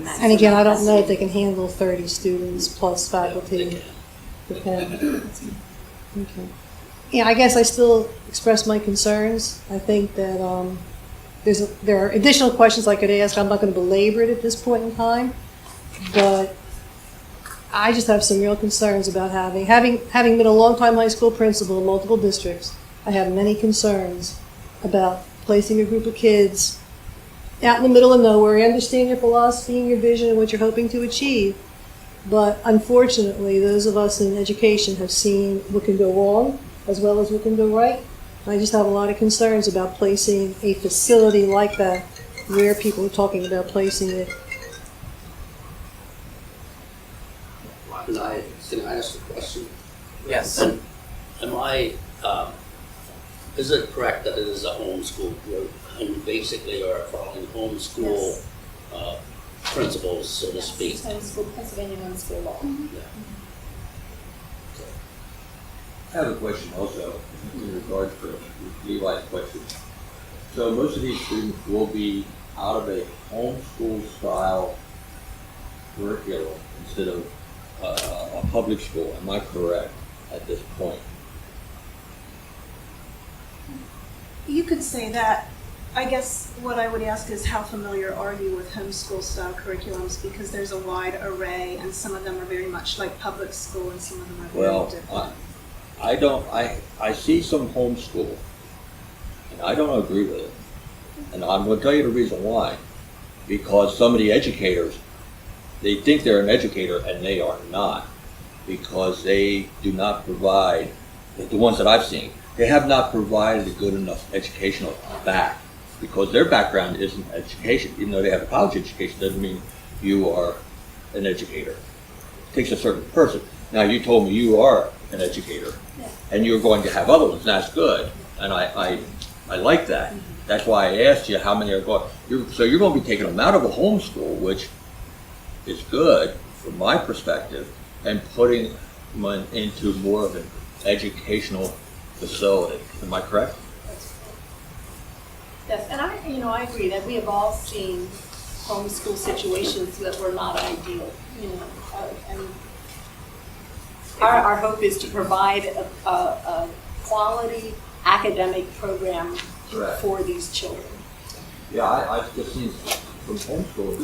maximum. And again, I don't know if they can handle 30 students plus faculty. Okay. Yeah, I guess I still express my concerns. I think that there are additional questions I could ask. I'm not going to belabor it at this point in time, but I just have some real concerns about having been a long-time high school principal in multiple districts. I have many concerns about placing a group of kids out in the middle of nowhere. I understand your philosophy and your vision and what you're hoping to achieve, but unfortunately, those of us in education have seen what can go wrong as well as what can go right. I just have a lot of concerns about placing a facility like that where people are talking about placing it. Can I ask a question? Yes. Is it correct that it is a homeschool group and basically are following homeschool principles, so to speak? Pennsylvania homeschool law. Yeah. I have a question also in regards to Levi's question. So most of these students will be out of a homeschool style curriculum instead of a public school. Am I correct at this point? You could say that. I guess what I would ask is how familiar are you with homeschool style curriculums, because there's a wide array and some of them are very much like public school and some of them are very different. I see some homeschool, and I don't agree with it. And I'm going to tell you the reason why. Because some of the educators they think they're an educator and they are not, because they do not provide, the ones that I've seen, they have not provided a good enough educational back, because their background isn't education. Even though they have a college education, doesn't mean you are an educator. It takes a certain person. Now, you told me you are an educator, and you're going to have other ones, and that's good, and I like that. That's why I asked you how many are going. So you're going to be taking them out of a homeschool, which is good from my perspective, and putting them into more of an educational facility. Am I correct? Yes, and I agree that we have all seen homeschool situations that were not ideal, and our hope is to provide a quality academic program for these children. Yeah, I've just seen from homeschool,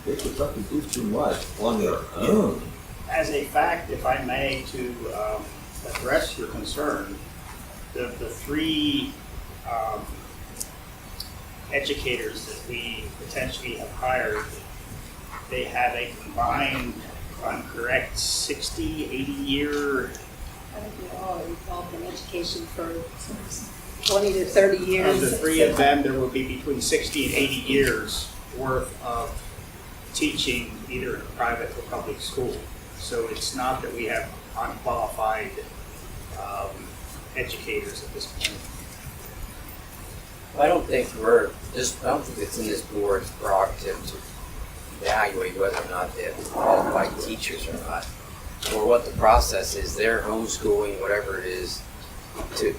they just have to do too much on their own. As a fact, if I may, to address your concern, the three educators that we potentially have hired, they have a combined, if I'm correct, 60, 80-year. I think we're all involved in education for 20 to 30 years. Of the three of them, there will be between 60 and 80 years worth of teaching either in a private or public school. So it's not that we have unqualified educators at this point. I don't think it's in this board's prerogative to evaluate whether or not they have qualified teachers or not, or what the process is. They're homeschooling, whatever it is.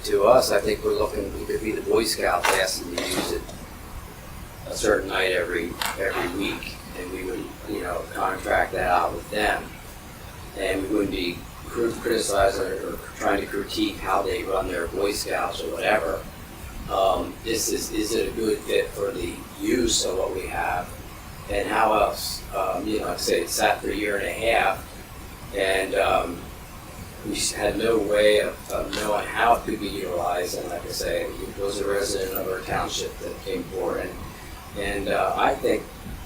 To us, I think we could be the Boy Scouts asking to use it a certain night every week, and we would, contract that out with them, and we wouldn't be criticizing or trying to critique how they run their Boy Scouts or whatever. Is it a good fit for the use of what we have, and how else? Like I say, it sat for a year and a half, and we had no way of knowing how it could be utilized. And like I say, it was a resident of our township that came forward, and I think,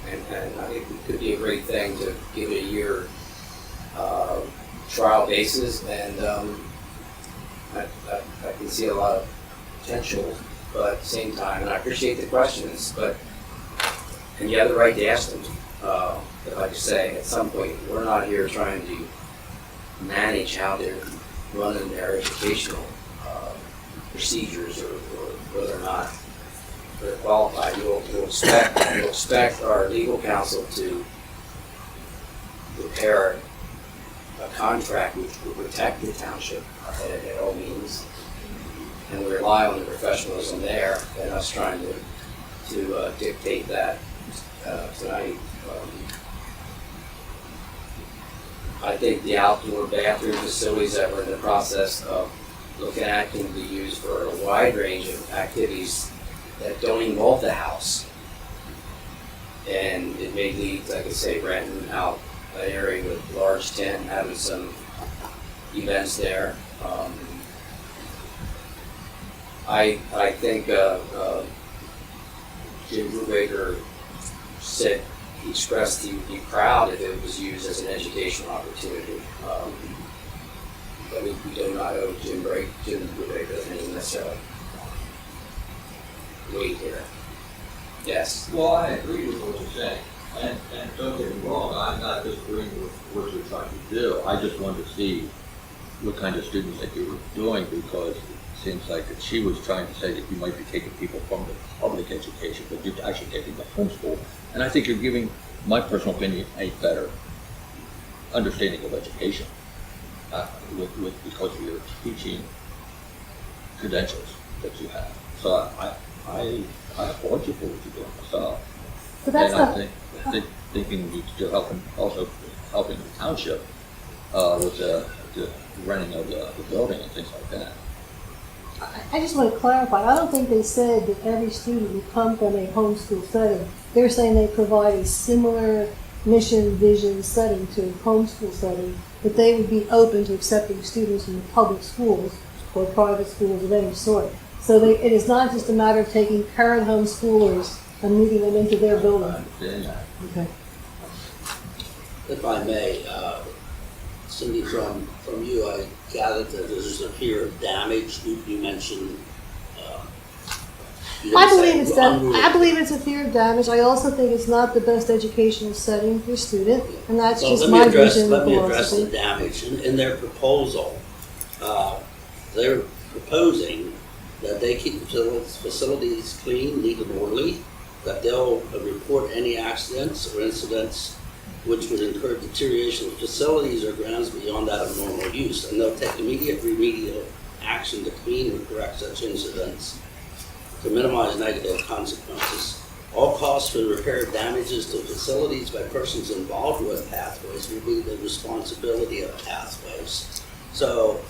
and I think it could be a great thing to give it a year trial basis, and I can see a lot of potential. But at the same time, and I appreciate the questions, and you have the right to ask them. But like you say, at some point, we're not here trying to manage how they're running their educational procedures or whether or not they're qualified. We'll expect our legal counsel to prepare a contract which will protect the township at all means. And we rely on the professionalism there and us trying to dictate that tonight. I think the outdoor bathroom facilities that we're in the process of looking at can be used for a wide range of activities that don't involve the house. And it may lead, like I say, renting out an area with large tent, having some events there. I think Jim Brubaker said he expressed he would be proud if it was used as an educational opportunity. But we do not owe Jim Brubaker any necessarily weight here. Yes. Well, I agree with what you're saying, and don't get me wrong, I'm not disagreeing with what you're trying to do. I just wanted to see what kind of students that you were doing, because it seems like that she was trying to say that you might be taking people from the public education, but you're actually taking the homeschool. And I think you're giving, my personal opinion, a better understanding of education because of your teaching credentials that you have. So I applaud you for what you're doing myself. But that's and I think thinking you're helping the township with the renting of the building and things like that. I just want to clarify, I don't think they said that every student would come from a homeschool setting. They're saying they provide a similar mission, vision setting to a homeschool setting, but they would be open to accepting students from the public schools or private schools of any sort. So it is not just a matter of taking current homeschoolers and moving them into their building. I understand that. Okay. If I may, Cindy, from you, I gathered that there's a fear of damage. You mentioned. You I didn't believe say it's that. unruly. I believe it's a fear of damage. I also think it's not the best educational setting for a student, and that's So just let my me address, vision let of me address the philosophy. damage. In their proposal, they're proposing that they keep the facilities clean, neat, and orderly, that they'll report any accidents or incidents which would incur deterioration of facilities or grounds beyond that of normal use, and they'll take immediate remedial action to clean and correct such incidents to minimize negative consequences. All costs for repair damages to facilities by persons involved with pathways will be the responsibility of pathways. So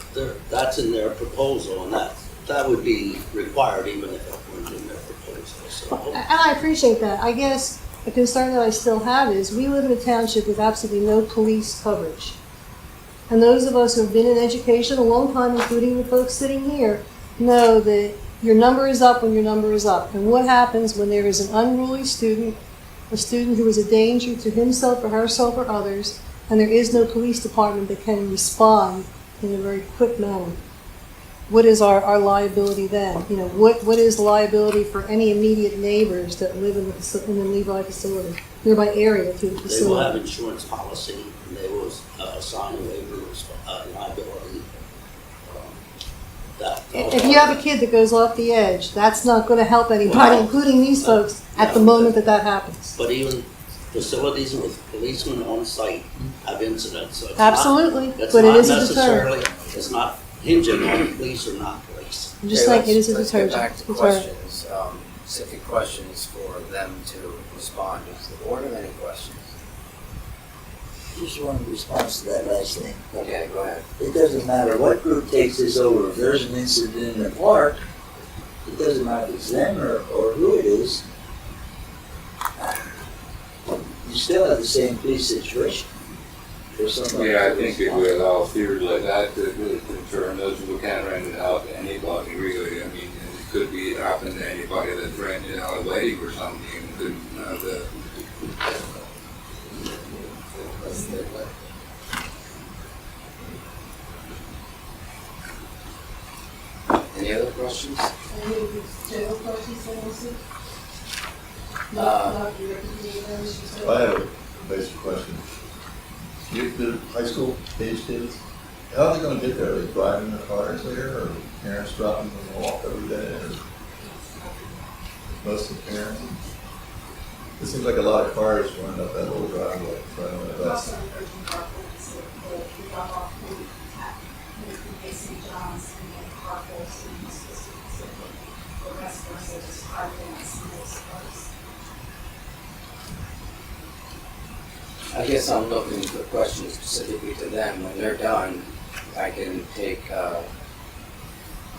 that's in their proposal, and that would be required even if it weren't in their proposal. So And I appreciate that. I guess the concern that I still have is we live in a township with absolutely no police coverage. And those of us who have been in education a long time, including the folks sitting here, know that your number is up when your number is up. And what happens when there is an unruly student, a student who is a danger to himself or herself or others, and there is no police department that can respond in a very quick manner? What is our liability then? You know, what is the liability for any immediate neighbors that live in the nearby facility, nearby area to the facility? they will have insurance policy, and they will assign a waiver of liability. If you have a kid that goes off the edge, that's not going to help anybody, including these folks, at the moment that happens. But even facilities with policemen on site have incidents, so it's Absolutely, not, it's but it not is a deterrent. necessarily, it's not hinging on police or not police. I'm just saying it is a Let's deterrent. get back to questions, specific questions for them to respond. Does the board have any questions? Just one response to that last thing. Okay, go ahead. It doesn't matter what group takes this over. If there's an incident in the park, it doesn't matter if it's them or who it is. You still have the same police situation. Yeah, I think if we allow fears like that to concern those who can't rent it out to anybody really. I mean, it could be happen to anybody that's renting out a wedding or something. It could Any other questions? Any general questions that also? I have a basic question. The high school age kids, how are they gonna get there? Are they driving their cars there, or parents dropping them off every day, or most of the parents? It seems like a lot of cars running up that little driveway, right on the bus. I guess I'm looking for questions specifically to them. When they're done, I can take a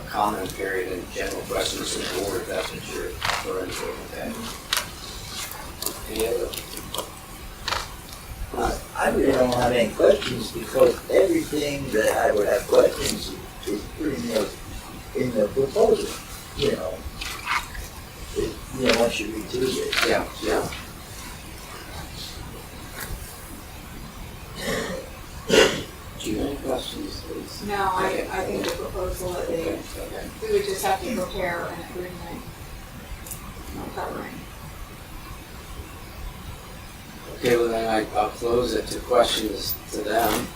comment period and general questions from the board if that's what you're referring to. Okay. Any other? I really don't have any questions because everything that I would have questions is pretty much in the proposal, you know. Once you read through it. Yeah, yeah. Do you have any questions, please? No, I think the proposal that Okay, they, okay. we would just have to prepare an agreement. No covering. Okay, well then I'll close it to questions to them.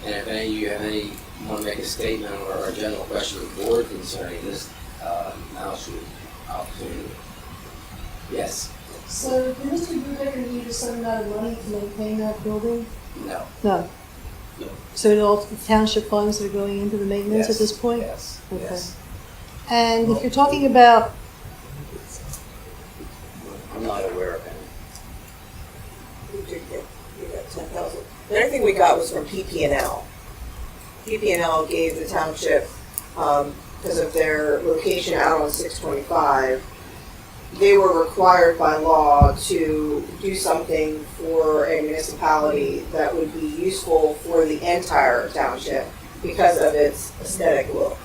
And if any of you have any, want to make a statement or a general question to the board concerning this, now's your opportunity. Yes? So, did Mr. Brubaker need a certain amount of money to maintain that building? No? No. No. So it all township funds are going into the maintenance at this point? Yes, Okay. yes. And if you're talking about, I'm not aware of any. We did get 10,000. The only thing we got was from PP&L. PP&L gave the township, because of their location out on 625, they were required by law to do something for a municipality that would be useful for the entire township because of its aesthetic look.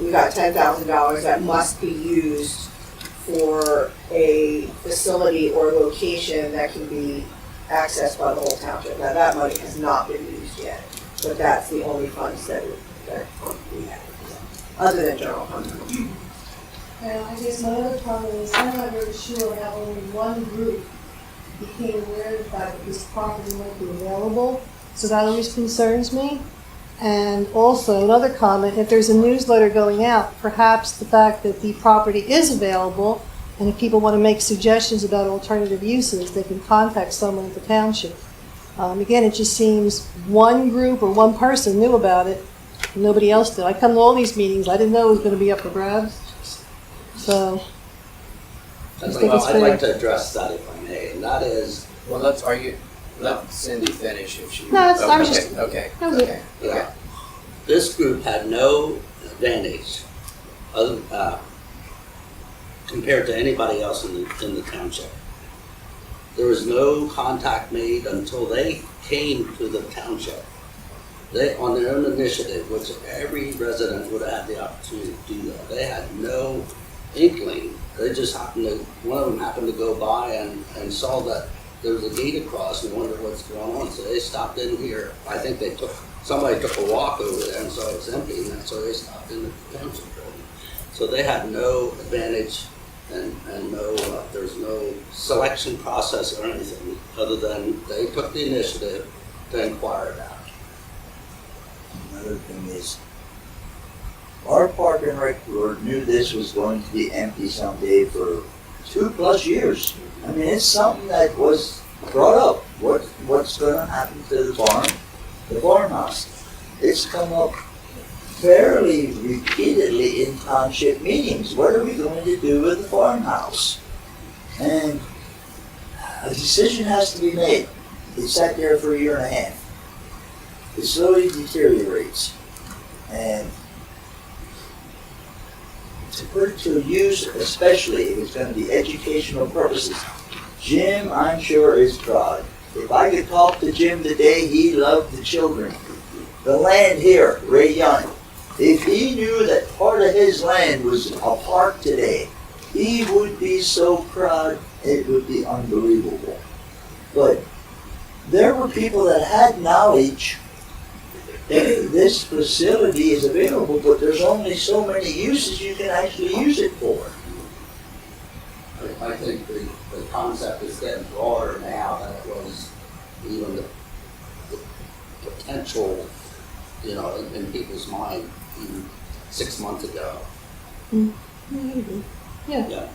We got $10,000 that must be used for a facility or location that can be accessed by the whole township. Now, that money has not been used yet, but that's the only funds that we have, other than general fund. And I guess my other comment is, I'm not very sure how only one group became aware of the fact that this property might be available, so that always concerns me. And also, another comment, if there's a newsletter going out, perhaps the fact that the property is available, and if people want to make suggestions about alternative uses, they can contact someone at the township. Again, it just seems one group or one person knew about it, and nobody else did. I come to all these meetings, I didn't know it was going to be up for grabs. So, I'd think it's I'd like fair. to address that if I may, and that is, Well, let Cindy finish if she. No, it's- I was Okay, just- Okay, that was it. okay, okay. yeah, this group had no advantage other, compared to anybody else in the township. There was no contact made until they came to the township. They, on their own initiative, which every resident would have had the opportunity to do that, they had no inkling. They just happened to, one of them happened to go by and saw that there was a gate across and wondered what's going on. So they stopped in here. I think somebody took a walk over there and saw it was empty, and so they stopped in the township building. So they had no advantage and no, there's no selection process or anything other than they took the initiative to inquire about it. Another thing is, our Park and Rec board knew this was going to be empty someday for 2+ years. I mean, it's something that was brought up. What's going to happen to the farmhouse? It's come up fairly repeatedly in township meetings. What are we going to do with the farmhouse? And a decision has to be made. It sat there for 1.5 years. It slowly deteriorates. And to put it to use, especially if it's going to be educational purposes, Jim, I'm sure, is proud. If I could talk to Jim today, he loved the children. The land here, Ray Young, if he knew that part of his land was a park today, he would be so proud, it would be unbelievable. But there were people that had knowledge that this facility is available, but there's only so many uses you can actually use it for. I think the concept is getting broader now than it was even the potential, in people's mind even 6 months ago. Yeah. Yeah.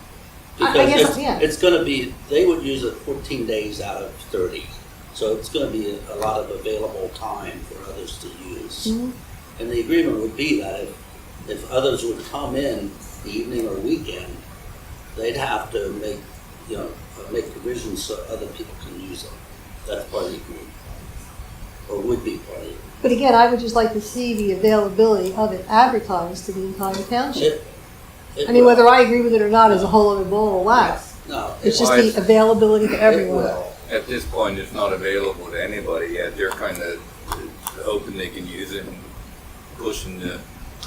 I Because guess, yeah. it's gonna be, they would use it 14 days out of 30. So it's gonna be a lot of available time for others to use. Mhm. And the agreement would be that if others would come in evening or weekend, they'd have to make provisions so other people can use it. That's part of the agreement. Or would be part of the agreement. But again, I would just like to see the availability of it advertised to the entire township. I mean, whether I agree with it or not is a whole other ball of wax. No. It's just the availability to everyone. At this point, it's not available to anybody yet. They're kind of hoping they can use it and pushing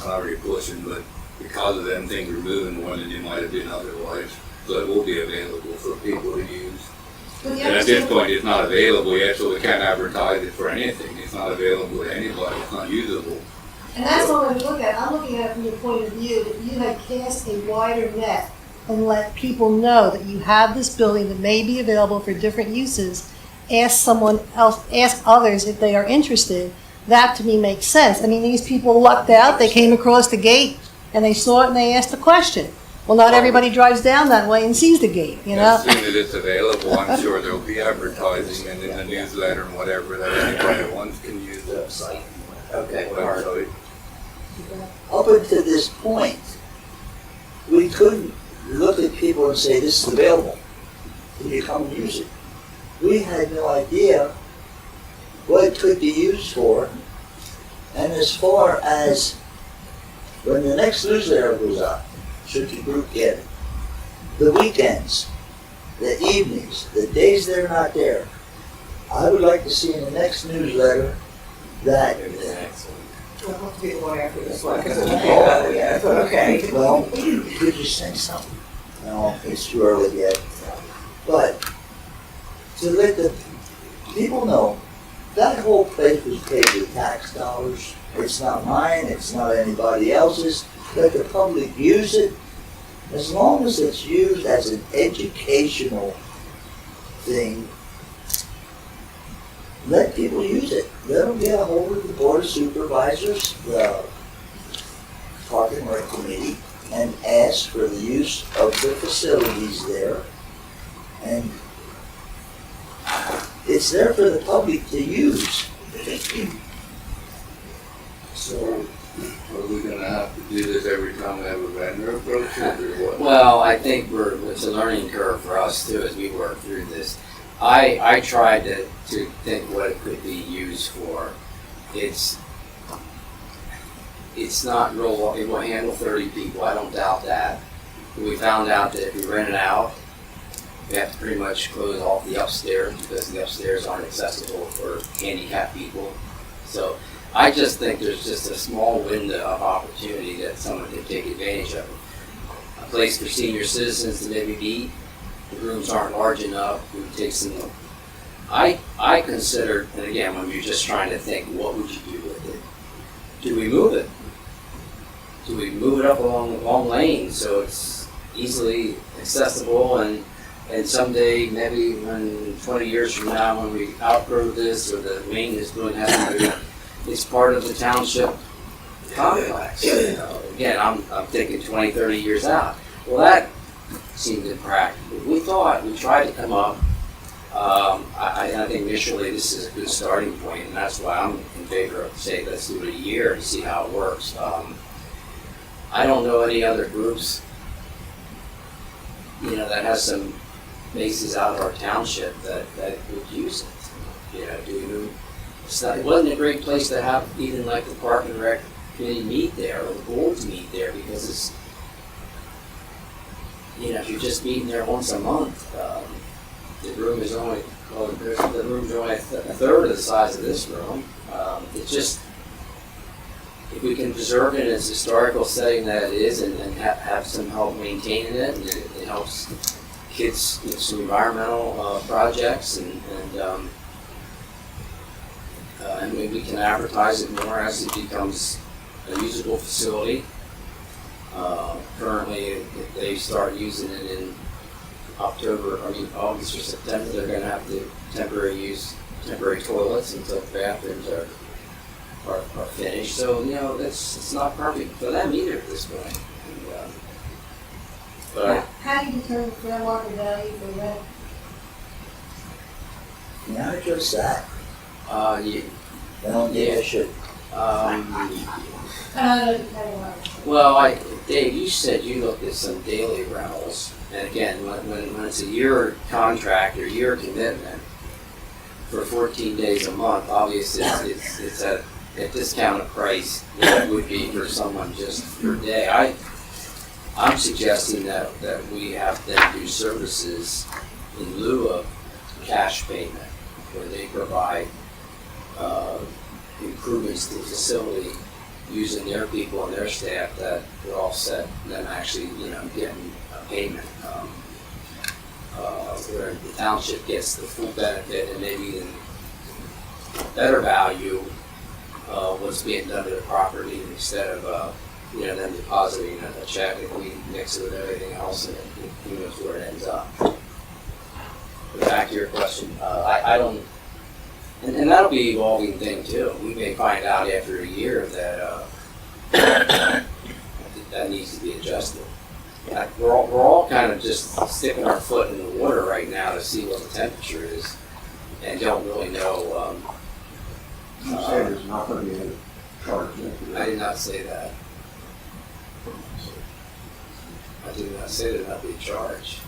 not really pushing, but because of them things are moving more than they might have been otherwise. So it will be available for people to use. And at this point, it's not available yet, so we can't advertise it for anything. It's not available to anybody. It's not usable. And that's what we look at. I'm looking at it from the point of view that you had cast a wider net and let people know that you have this building that may be available for different uses. Ask someone else, ask others if they are interested. That to me makes sense. I mean, these people lucked out. They came across the gate and they saw it and they asked the question. Well, not everybody drives down that way and sees the gate, As soon as it's available, I'm sure there'll be advertising and in the newsletter and whatever that anybody that wants can use the website. Okay, Website. Up until this point, we couldn't look at people and say, this is available. Can you come and use it? We had no idea what it could be used for. And as far as when the next newsletter goes out, should the group get it, the weekends, the evenings, the days they're not there, I would like to see in the next newsletter that We'll have to be the one after this one, because it's okay. Well, could you send something? No, it's too early yet. But to let the people know that whole place was paid with tax dollars. It's not mine, it's not anybody else's. Let the public use it. As long as it's used as an educational thing, let people use it. Let them get a hold of the Board of Supervisors, the Park and Rec Committee, and ask for the use of the facilities there. And it's there for the public to use. So, are we gonna have to do this every time we have a vendor approach it, or what? Well, I think it's a learning curve for us too as we work through this. I tried to think what it could be used for. It's not real, it will handle 30 people, I don't doubt that. We found out that if we rent it out, we have to pretty much close off the upstairs because the upstairs aren't accessible for handicapped people. So I just think there's just a small window of opportunity that someone can take advantage of. A place for senior citizens to maybe meet. The rooms aren't large enough. We would take some. I consider, and again, when you're just trying to think, what would you do with it? Do we move it? Do we move it up along long lanes so it's easily accessible and someday, maybe when 20 years from now, when we outgrow this or the maintenance doing happen, it's part of the township complex. You know? Again, I'm thinking 20, 30 years out. Well, that seemed impractical. We tried to come up. I think initially this is a good starting point, and that's why I'm in favor of say let's do it a year and see how it works. I don't know any other groups, that has some bases out of our township that would use it. Do we move? It wasn't a great place to have even like the Park and Rec Committee meet there or the boards meet there because it's, if you're just meeting there once a month, the room is only, the room's only a third of the size of this room. It's just, if we can preserve it in its historical setting that it is and have some help maintaining it, and it helps kids with some environmental projects and we can advertise it more as it becomes a usable facility. Currently, if they start using it in August or September, they're going to have to temporary toilets until the bathrooms are finished. So, it's not perfect for them either at this point. But How do you determine fair market value for rent? Now just that. Yeah. I don't think I should. Well, Dave, you said you looked at some daily rentals, and again, when it's a year contract or year commitment for 14 days a month, obviously it's at a discounted price what it would be for someone just per day. I'm suggesting that we have them do services in lieu of cash payment, where they provide improvements to the facility using their people and their staff that would offset them actually, getting a payment. Where the township gets the full benefit and maybe even better value what's being done to the property instead of them depositing a check and we mix it with everything else and who knows where it ends up. But back to your question, I don't. And that'll be an evolving thing too. We may find out after a year that that needs to be adjusted. We're all kind of just sticking our foot in the water right now to see what the temperature is, and don't really know. You say there's not going to be any charge. I did not say that. I did not say there'd not be a charge.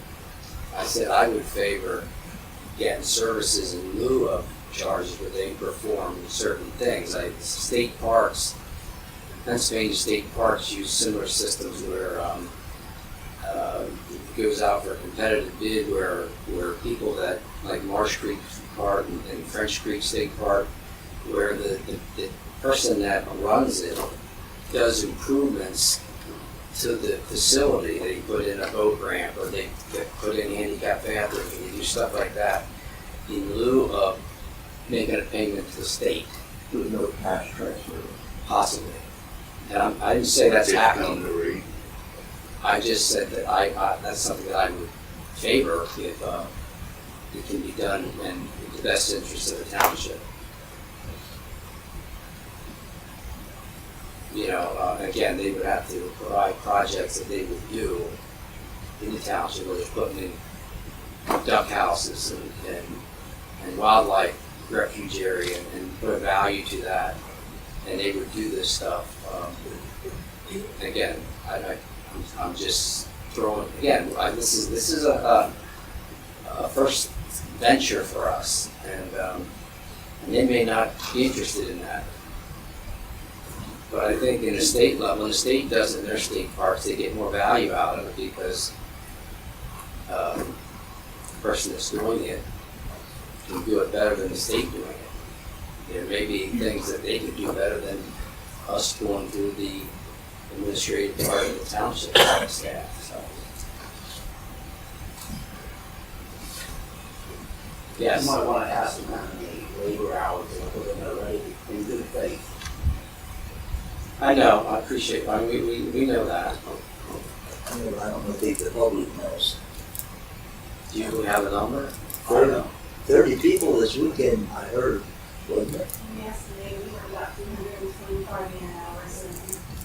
I said I would favor getting services in lieu of charges where they perform certain things. Like state parks, Pennsylvania state parks use similar systems where it goes out for a competitive bid where people that, like Marsh Creek Park and French Creek State Park, where the person that runs it does improvements to the facility. They put in a boat ramp or they put in handicap bathrooms and they do stuff like that in lieu of making a payment to the state, There's no cash transfer. possibly. And I didn't say that's happening. I just said that that's something that I would favor if it can be done in the best interest of the township. You know, again, they would have to provide projects that they would do in the township, where they're putting in duck houses and wildlife refuge area and put a value to that, and they would do this stuff. Again, I'm just throwing, again, this is a first venture for us, and they may not be interested in that. But I think in the state level, when the state does it in their state parks, they get more value out of it because the person that's doing it can do it better than the state doing it. There may be things that they could do better than us going through the administrative part of the township staff, so. Yes? You might want to ask them how many labor hours they put in already in good faith. I know, I appreciate, I mean, we know that. I don't think the public knows. Do you have a number? 30 people this weekend, I heard, wasn't it? Yesterday, we were about 325 man-hours, and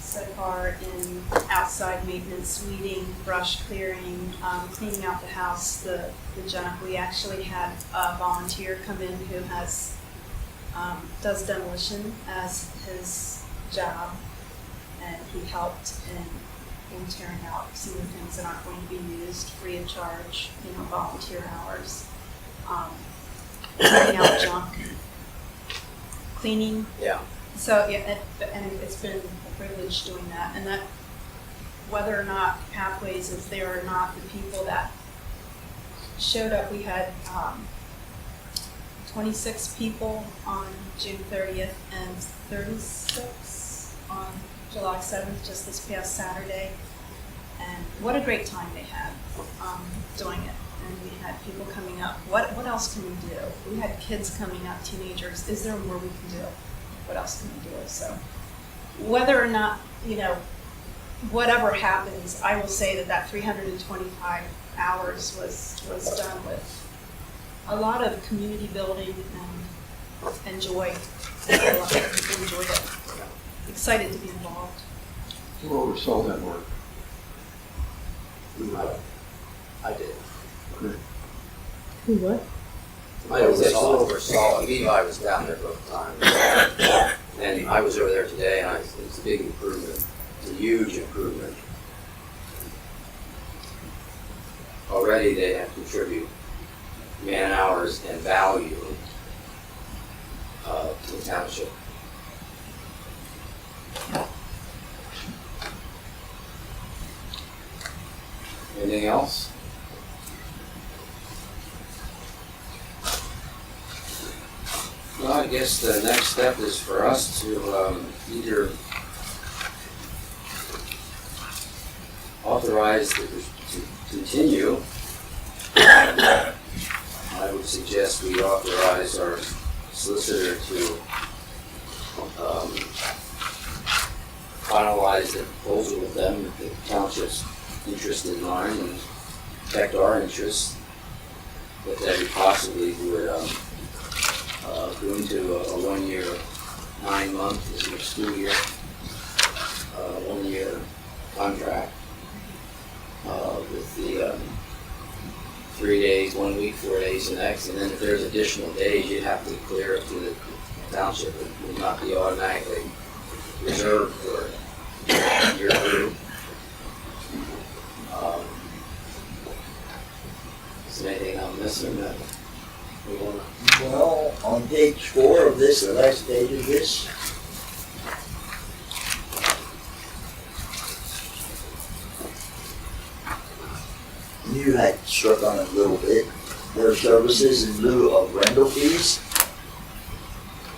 so far in outside maintenance, weeding, brush clearing, cleaning out the house, the junk. We actually had a volunteer come in who has, does demolition as his job, and he helped in tearing out some of the things that aren't going to be used free of charge, volunteer hours. Cleaning out junk, cleaning. Yeah. So, yeah, and it's been a privilege doing that. And that, whether or not Pathways is there or not, the people that showed up, we had 26 people on June 30th and 36 on July 7th, just this past Saturday. And what a great time they had doing it. And we had people coming up. What else can we do? We had kids coming up, teenagers. Is there more we can do? What else can we do? So whether or not, whatever happens, I will say that 325 hours was done with a lot of community building and joy. A lot of people enjoyed it. Excited to be involved. Who oversaw that work? I did. Who what? I oversaw, Levi was down there both times. And I was over there today, and it's a big improvement. It's a huge improvement. Already they have contributed man hours and value to the township. Anything else? Well, I guess the next step is for us to either authorize to continue. I would suggest we authorize our solicitor to finalize the proposal with them, with the township's interest in mind, and protect our interests, but that we possibly would go into a 1 year, 9 month, this is a school year, 1 year contract with the 3 days, 1 week, 4 days the next, and then if there's additional days, you'd have to clear it to the township. It would not be automatically reserved for your group. Is there anything I'm missing that we want to? Well, on page 4 of this, the last page of this, you had struck on it a little bit. Their services in lieu of rental fees.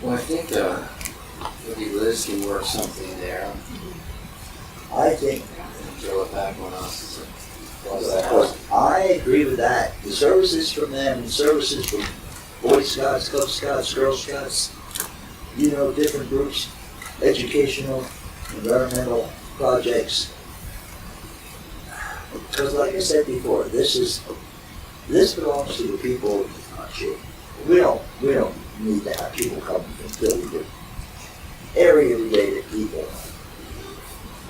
Well, I think maybe Liz can work something there. I think, Throw it back on us. I agree with that. The services from them, the services from Boy Scouts, Cub Scouts, Girl Scouts, you know, different groups, educational, environmental projects. Because like I said before, this belongs to the people of the township. We don't need to have people coming from Philly, area-related people.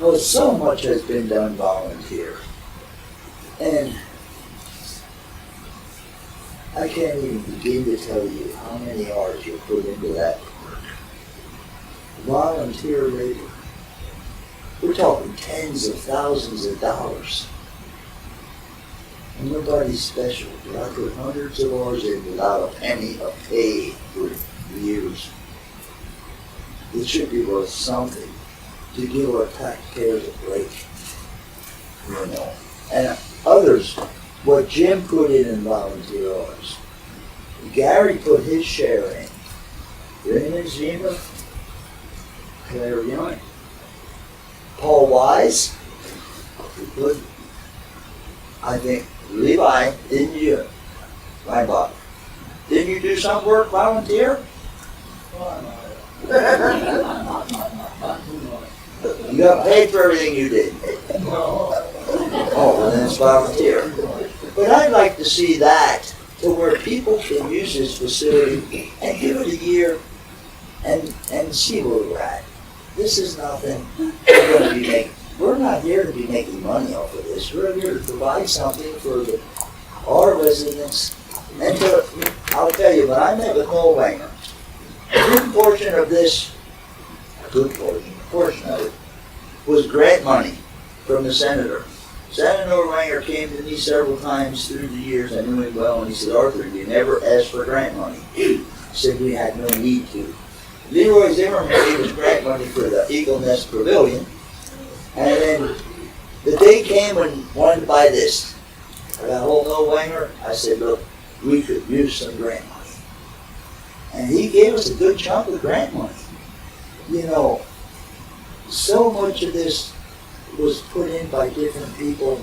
Well, so much has been done volunteer. And I can't even begin to tell you how many hours you put into that work. Volunteer labor. We're talking tens of thousands of dollars. And nobody's special. I put hundreds of hours in without a penny of pay for years. It should be worth something to give our taxpayers a break. You know. And others, what Jim put in volunteer hours, Gary put his share in. Raymond Zima, Claire Young, Paul Wise, he put, I think, Levi, didn't you? My Bob, didn't you do some work volunteer? You got paid for everything you did. Oh, well, then it's volunteer. But I'd like to see that to where people can use this facility and give it a year and see where we're at. This is nothing we're going to be making. We're not here to be making money off of this. We're here to provide something for our residents. And I'll tell you, when I met with Noel Wanger, a good portion of this, portion of it, was grant money from the senator. Senator Wanger came to me several times through the years. I knew him well, and he said, Arthur, you never asked for grant money. He said we had no need to. Leroy Zimmerman gave us grant money for the Eagle Nest Pavilion. And then the day came when wanted to buy this. I got hold of Noel Wanger. I said, look, we could use some grant money. And he gave us a good chunk of grant money. You know, so much of this was put in by different people.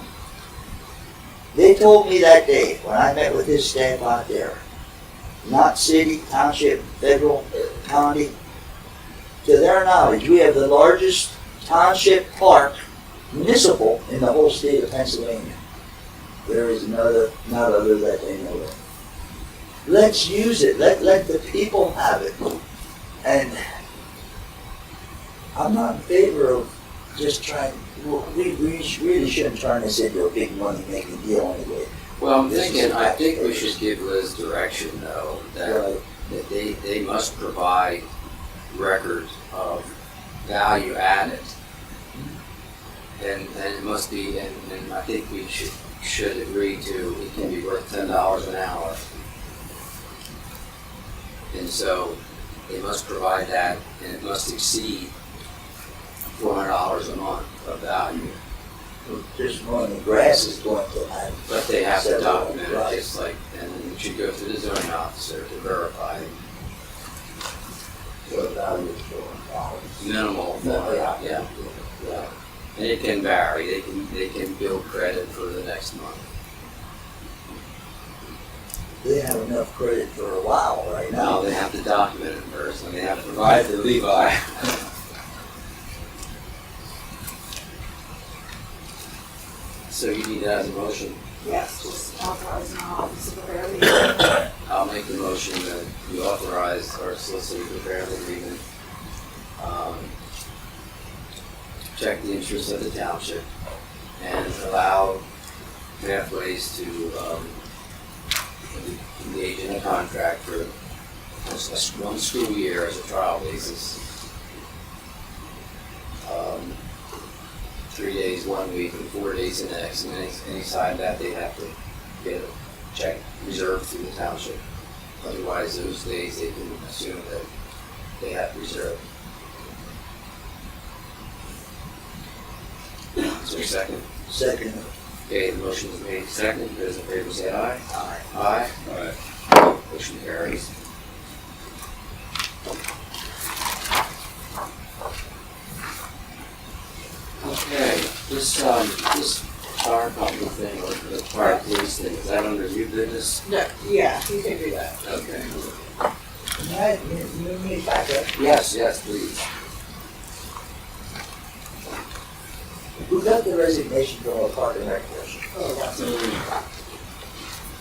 They told me that day when I met with his staff out there, not city, township, federal, county, to their knowledge, we have the largest township park, municipal, in the whole state of Pennsylvania. There is not other that they know of. Let's use it. Let the people have it. And I'm not in favor of just trying. We really shouldn't turn this into a big money-making deal anyway. Well, I think we should give Liz direction, though, that they must provide records of value added. And it must be, and I think we should agree to, it can be worth $10 an hour. And so they must provide that, and it must exceed $400 a month of value. Just mowing the grass is going to have. But they have to document it, just like, and then it should go through the zoning officer to verify. What value is $400? Minimal, yeah. And it can vary, they can build credit for the next month. They have enough credit for a while right now. No, they have to document it first, and they have to provide the Levi. So you need that as a motion? Yes, just authorizing our office to prepare the I'll make the motion that we authorize our solicitor to prepare the agreement. Check the interests of the township and allow pathways to engage in a contract for one school year as a trial basis. 3 days 1 week and 4 days the next, and any side that they have to get a check reserved through the township. Otherwise, those days they can assume that they have reserved. Is there a second? Second. Okay, the motion is made second. Those in favor say aye. Aye. Aye. Aye. Motion carries. Okay, this fire company thing or the fire police thing, is that under new business? No, yeah, you can do that. Okay. Right, you and me back up. Yes, please. Who got the resignation from a park and rec commission? Oh, that's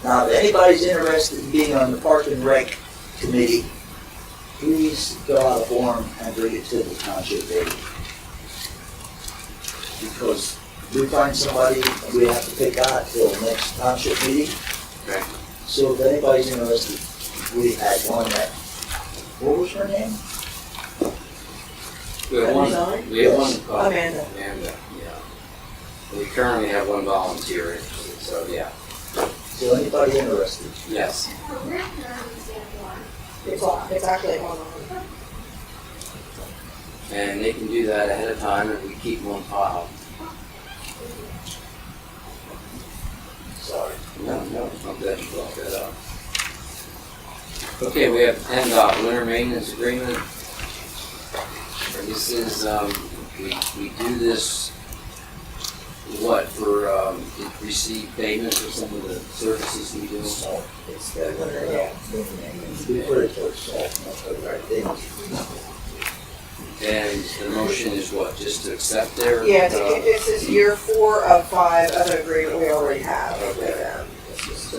Now, if anybody's interested in being on the park and rec committee, please fill out a form and bring it to the township meeting. Because we find somebody, we have to pick out till the next township meeting. Okay. So if anybody's interested, we had one that, what was her name? We have one, Amanda. Amanda, yeah. We currently have one volunteer interested, so yeah. So anybody interested? Yes. It's actually on. And they can do that ahead of time and we keep them on file. Sorry. No, I'm glad you brought that up. Okay, we have the PennDOT winter maintenance agreement. And this is, we do this, what, for, receive payment for some of the services we do? It's the winter, yeah. We put it towards salt, And the motion is what, just to accept their? Yeah, this is year 4 of 5 of an agreement we already have with Okay. them. It's just,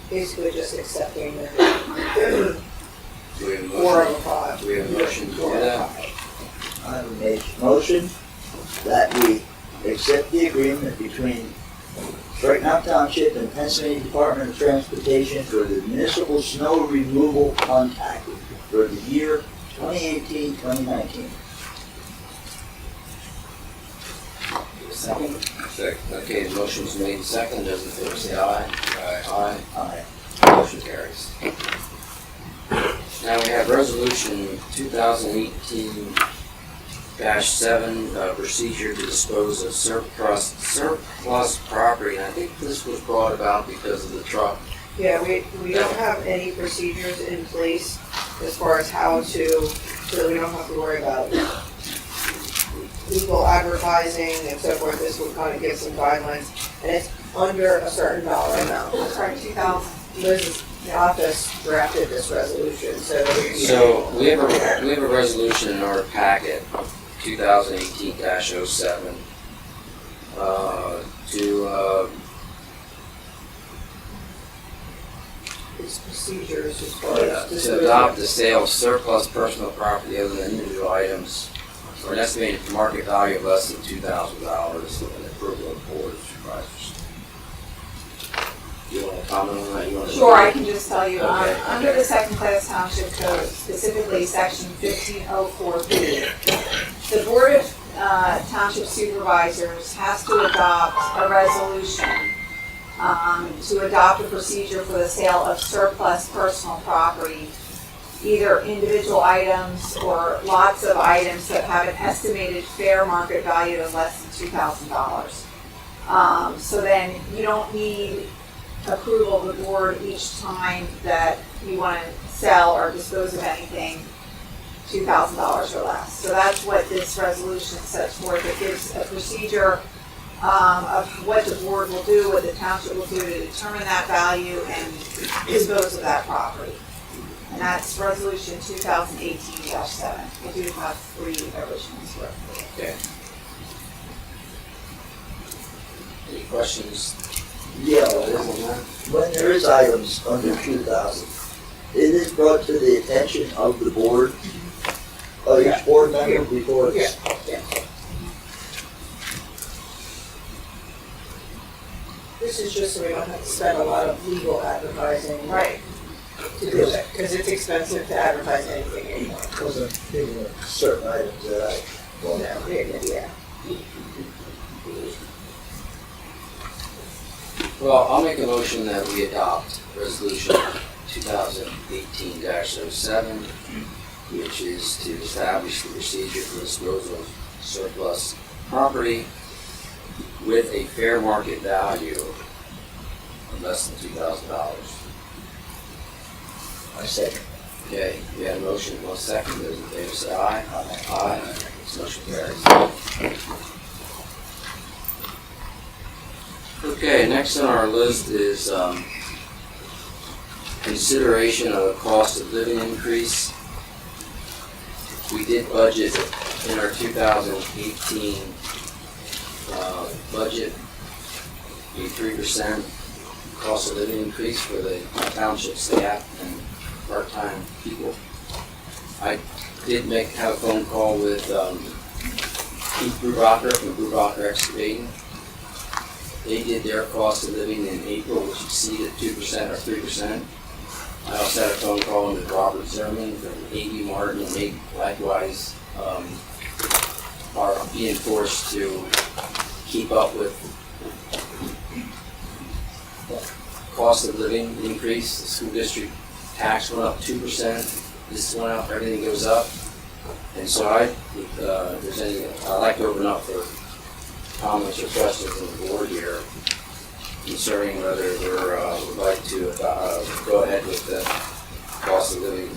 basically just accepting the Do we have a 4 motion? of 5. Do we have a motion to do that? I would make a motion that we accept the agreement between Brecknock Township and Pennsylvania Department of Transportation for the municipal snow removal contract for the year 2018-2019. Second? Second. Okay, the motion's made and second, those in favor say aye. Aye. Aye. Motion carries. Now we have resolution 2018-7, procedure to dispose of surplus property. And I think this was brought about because of the truck. Yeah, we don't have any procedures in place as far as how to, so we don't have to worry about legal advertising and so forth. This would kind of give some guidelines, and it's under a certain dollar amount. That's right, 2,000. Liz's office drafted this resolution, so. So we have a resolution in our packet, 2018-07, It's procedures as far as. to adopt the sale of surplus personal property other than individual items for an estimated market value of less than $2,000 with an approval of Board of Supervisors. You want to comment on that? Sure, I can just tell you, Okay. under the second class township code, specifically section 1504B, the Board of Township Supervisors has to adopt a resolution to adopt a procedure for the sale of surplus personal property, either individual items or lots of items that have an estimated fair market value of less than $2,000. So then you don't need approval of the board each time that you want to sell or dispose of anything $2,000 or less. So that's what this resolution sets forth. It gives a procedure of what the board will do, what the township will do to determine that value and dispose of that property. And that's resolution 2018-7. We do have 3 originals for it. Okay. Any questions? Yeah, when there is items under 2,000, it is brought to the attention of the board, each board member before it's. This is just so we don't have to spend a lot of legal advertising. Right. To do it, because it's expensive to advertise anything anymore. Because I'm thinking of certain items that I want out. Yeah. Well, I'll make a motion that we adopt resolution 2018-07, which is to establish the procedure for disposal of surplus property with a fair market value of less than $2,000. I second. Okay, we had a motion, 1 second, those in favor say aye. Aye. This motion carries. Okay, next on our list is consideration of a cost of living increase. We did budget in our 2018 budget a 3% cost of living increase for the township staff and part-time people. I did have a phone call with Keith Brubaker from Brubaker Excavating. They did their cost of living in April, which exceeded 2% or 3%. I also had a phone call with Robert Zimmerman from A.B. Martin, and they likewise are being forced to keep up with cost of living increase. The school district tax went up 2%. This went up, everything goes up. And so I'd like to open up for comments or questions from the board here concerning whether we'd like to go ahead with the cost of living.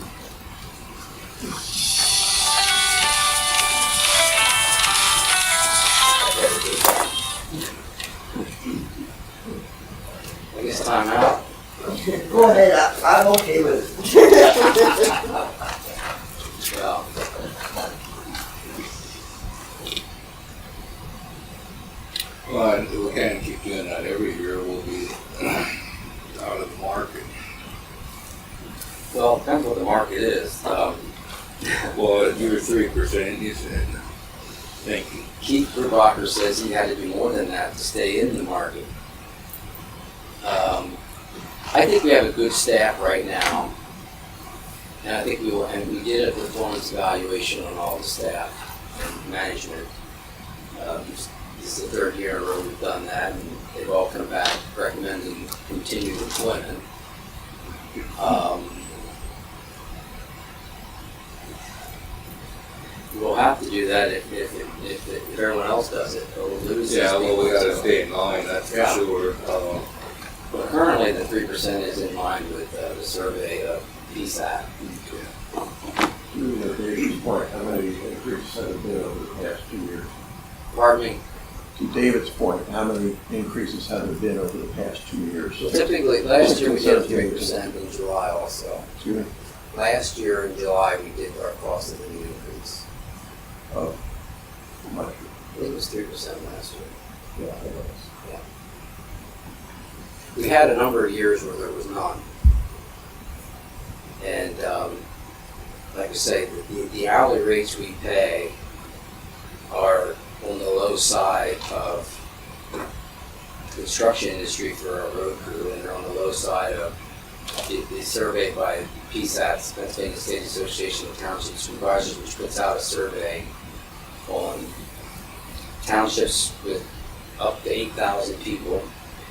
I guess time out. Go ahead, I'm okay with it. Well, well, we can't keep doing that every year. We'll be out of the market. well, depends what the market is. Well, you were 3%, you said. Thank you. Keith Brubaker says he had to do more than that to stay in the market. I think we have a good staff right now, and I think we will. And we did a performance evaluation on all the staff and management. This is the third year in a row we've done that, and they've all come back recommending continued employment. We'll have to do that if everyone else does it, or we'll lose. Yeah, well, we gotta stay in line, that's for sure. But currently, the 3% is in line with the survey of PSAT. To David's point, how many increases have there been over the past 2 years? Pardon me? To David's point, how many increases have there been over the past 2 years? So Typically, last year we did 3% in July also. Excuse me? Last year in July, we did our cost of living increase. Oh, much. I think it was 3% last year. Yeah, it was. Yeah. We had a number of years where there was none. And like I say, the hourly rates we pay are on the low side of the construction industry for our road crew, and they're on the low side of the survey by PSATs, Pennsylvania State Association of Township Supervisors, which puts out a survey on townships with up to 8,000 people,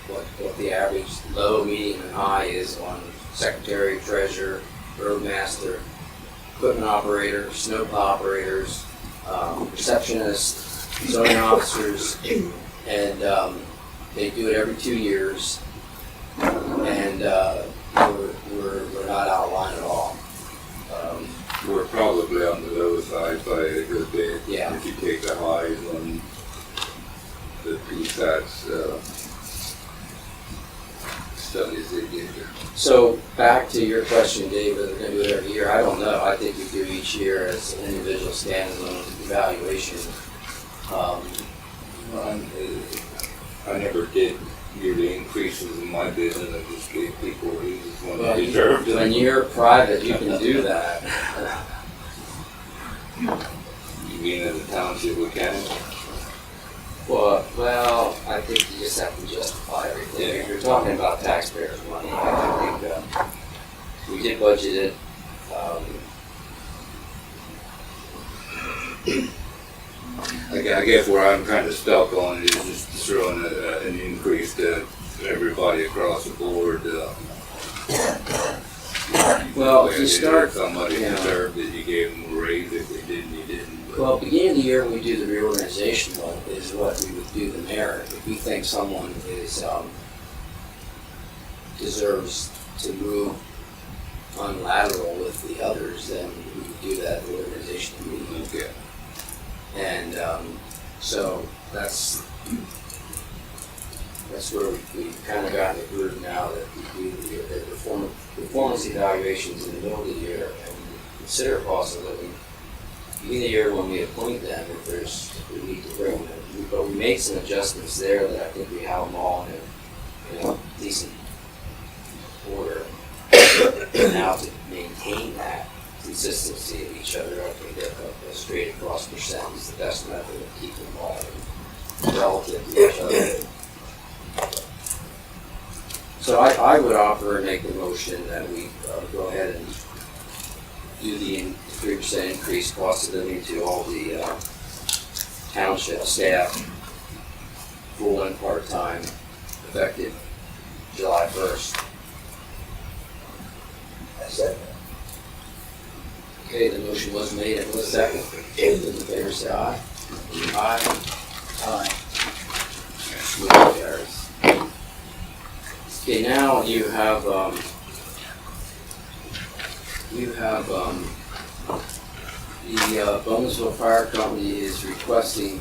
what the average low, medium, and high is on secretary, treasurer, roadmaster, equipment operator, snowplow operators, receptionists, zoning officers, and they do it every 2 years, and we're not out of line at all. We're probably on the low side by a good bit. Yeah. If you take the highs on the PSATs studies they did. So back to your question, Dave, whether we're going to do it every year, I don't know. I think we do each year as an individual standalone evaluation. I never did yearly increases in my business. I just gave people raises when they deserved it. When you're private, you can do that. You mean as a township we can? Well, I think you just have to justify everything. If you're talking about taxpayers' money, I think we did budget it. I guess where I'm kind of stuck on is just throwing an increase to everybody across the board. Well, if you start, somebody deserved it, you gave them a raise. If they didn't, you didn't. Well, beginning of the year, when we do the reorganization one, is what we would do the merit. If we think someone is deserves to move unilateral with the others, then we would do that at the organization meeting. Okay. And so that's where we've kind of gotten the groove now that we do the performance evaluations in the middle of the year and consider cost of living beginning of the year when we appoint them if we need to bring them. But we made some adjustments there that I think we have them all in a decent order. And now to maintain that consistency of each other, I think that a straight across percent is the best method of keeping them all relative to each other. So I would offer and make the motion that we go ahead and do the 3% increase cost of living to all the township staff, full and part-time, effective July 1st. I said, Okay, the motion was made and was second. Those in favor say aye. Aye. Aye. Motion carries. Okay, now you have the Bonesville Fire Company is requesting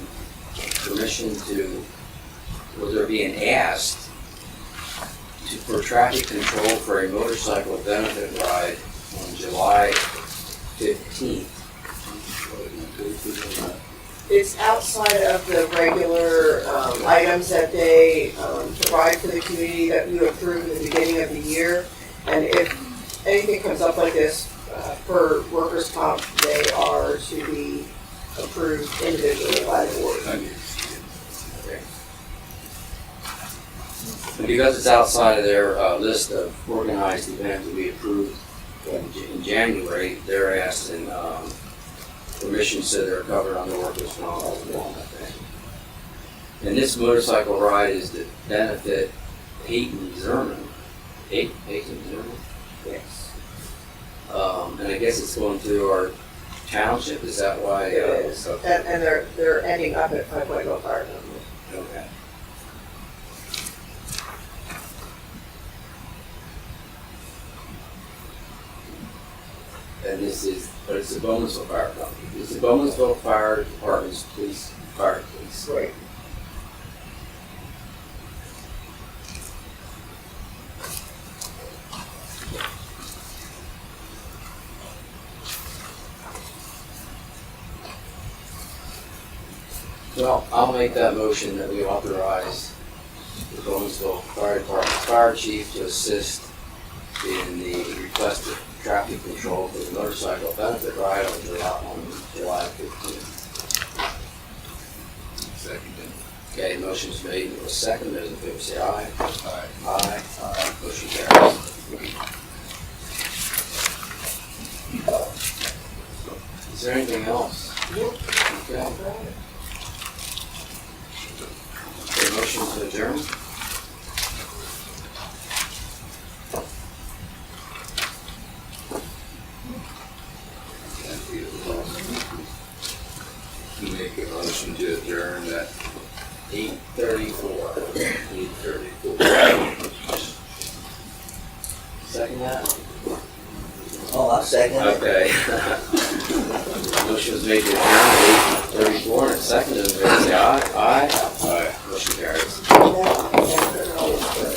permission they're being asked for traffic control for a motorcycle benefit ride on July 15th. It's outside of the regular items that they provide for the community that you approve at the beginning of the year. And if anything comes up like this for workers' comp, they are to be approved individually by the board. Okay. And because it's outside of their list of organized events that we approved in January, they're asking permission so they're covered under workers' comp as well, I think. And this motorcycle ride is to benefit Peyton Zerman. Peyton Zerman? Yes. And I guess it's going through our township, is that why? It is. Okay. And they're ending up at 5.0 Fire Company. Okay. And but it's the Bowmansville Fire Company. It's the Bowmansville Fire Department's fire police. Right. Well, I'll make that motion that we authorize the Bowmansville Fire Department's fire chief to assist in the requested traffic control for the motorcycle benefit ride on July 15th. Second. Okay, motion's made and was seconded. Those in favor say aye. Aye. Aye. Aye. Motion carries. Is there anything else? Okay. Okay, motion to adjourn. Make a motion to adjourn at 8:34. 8:34. Second that? oh, I second it. Okay. Motion was made to adjourn at 8:34 and seconded. Say aye. Aye. Aye. Motion carries. And that-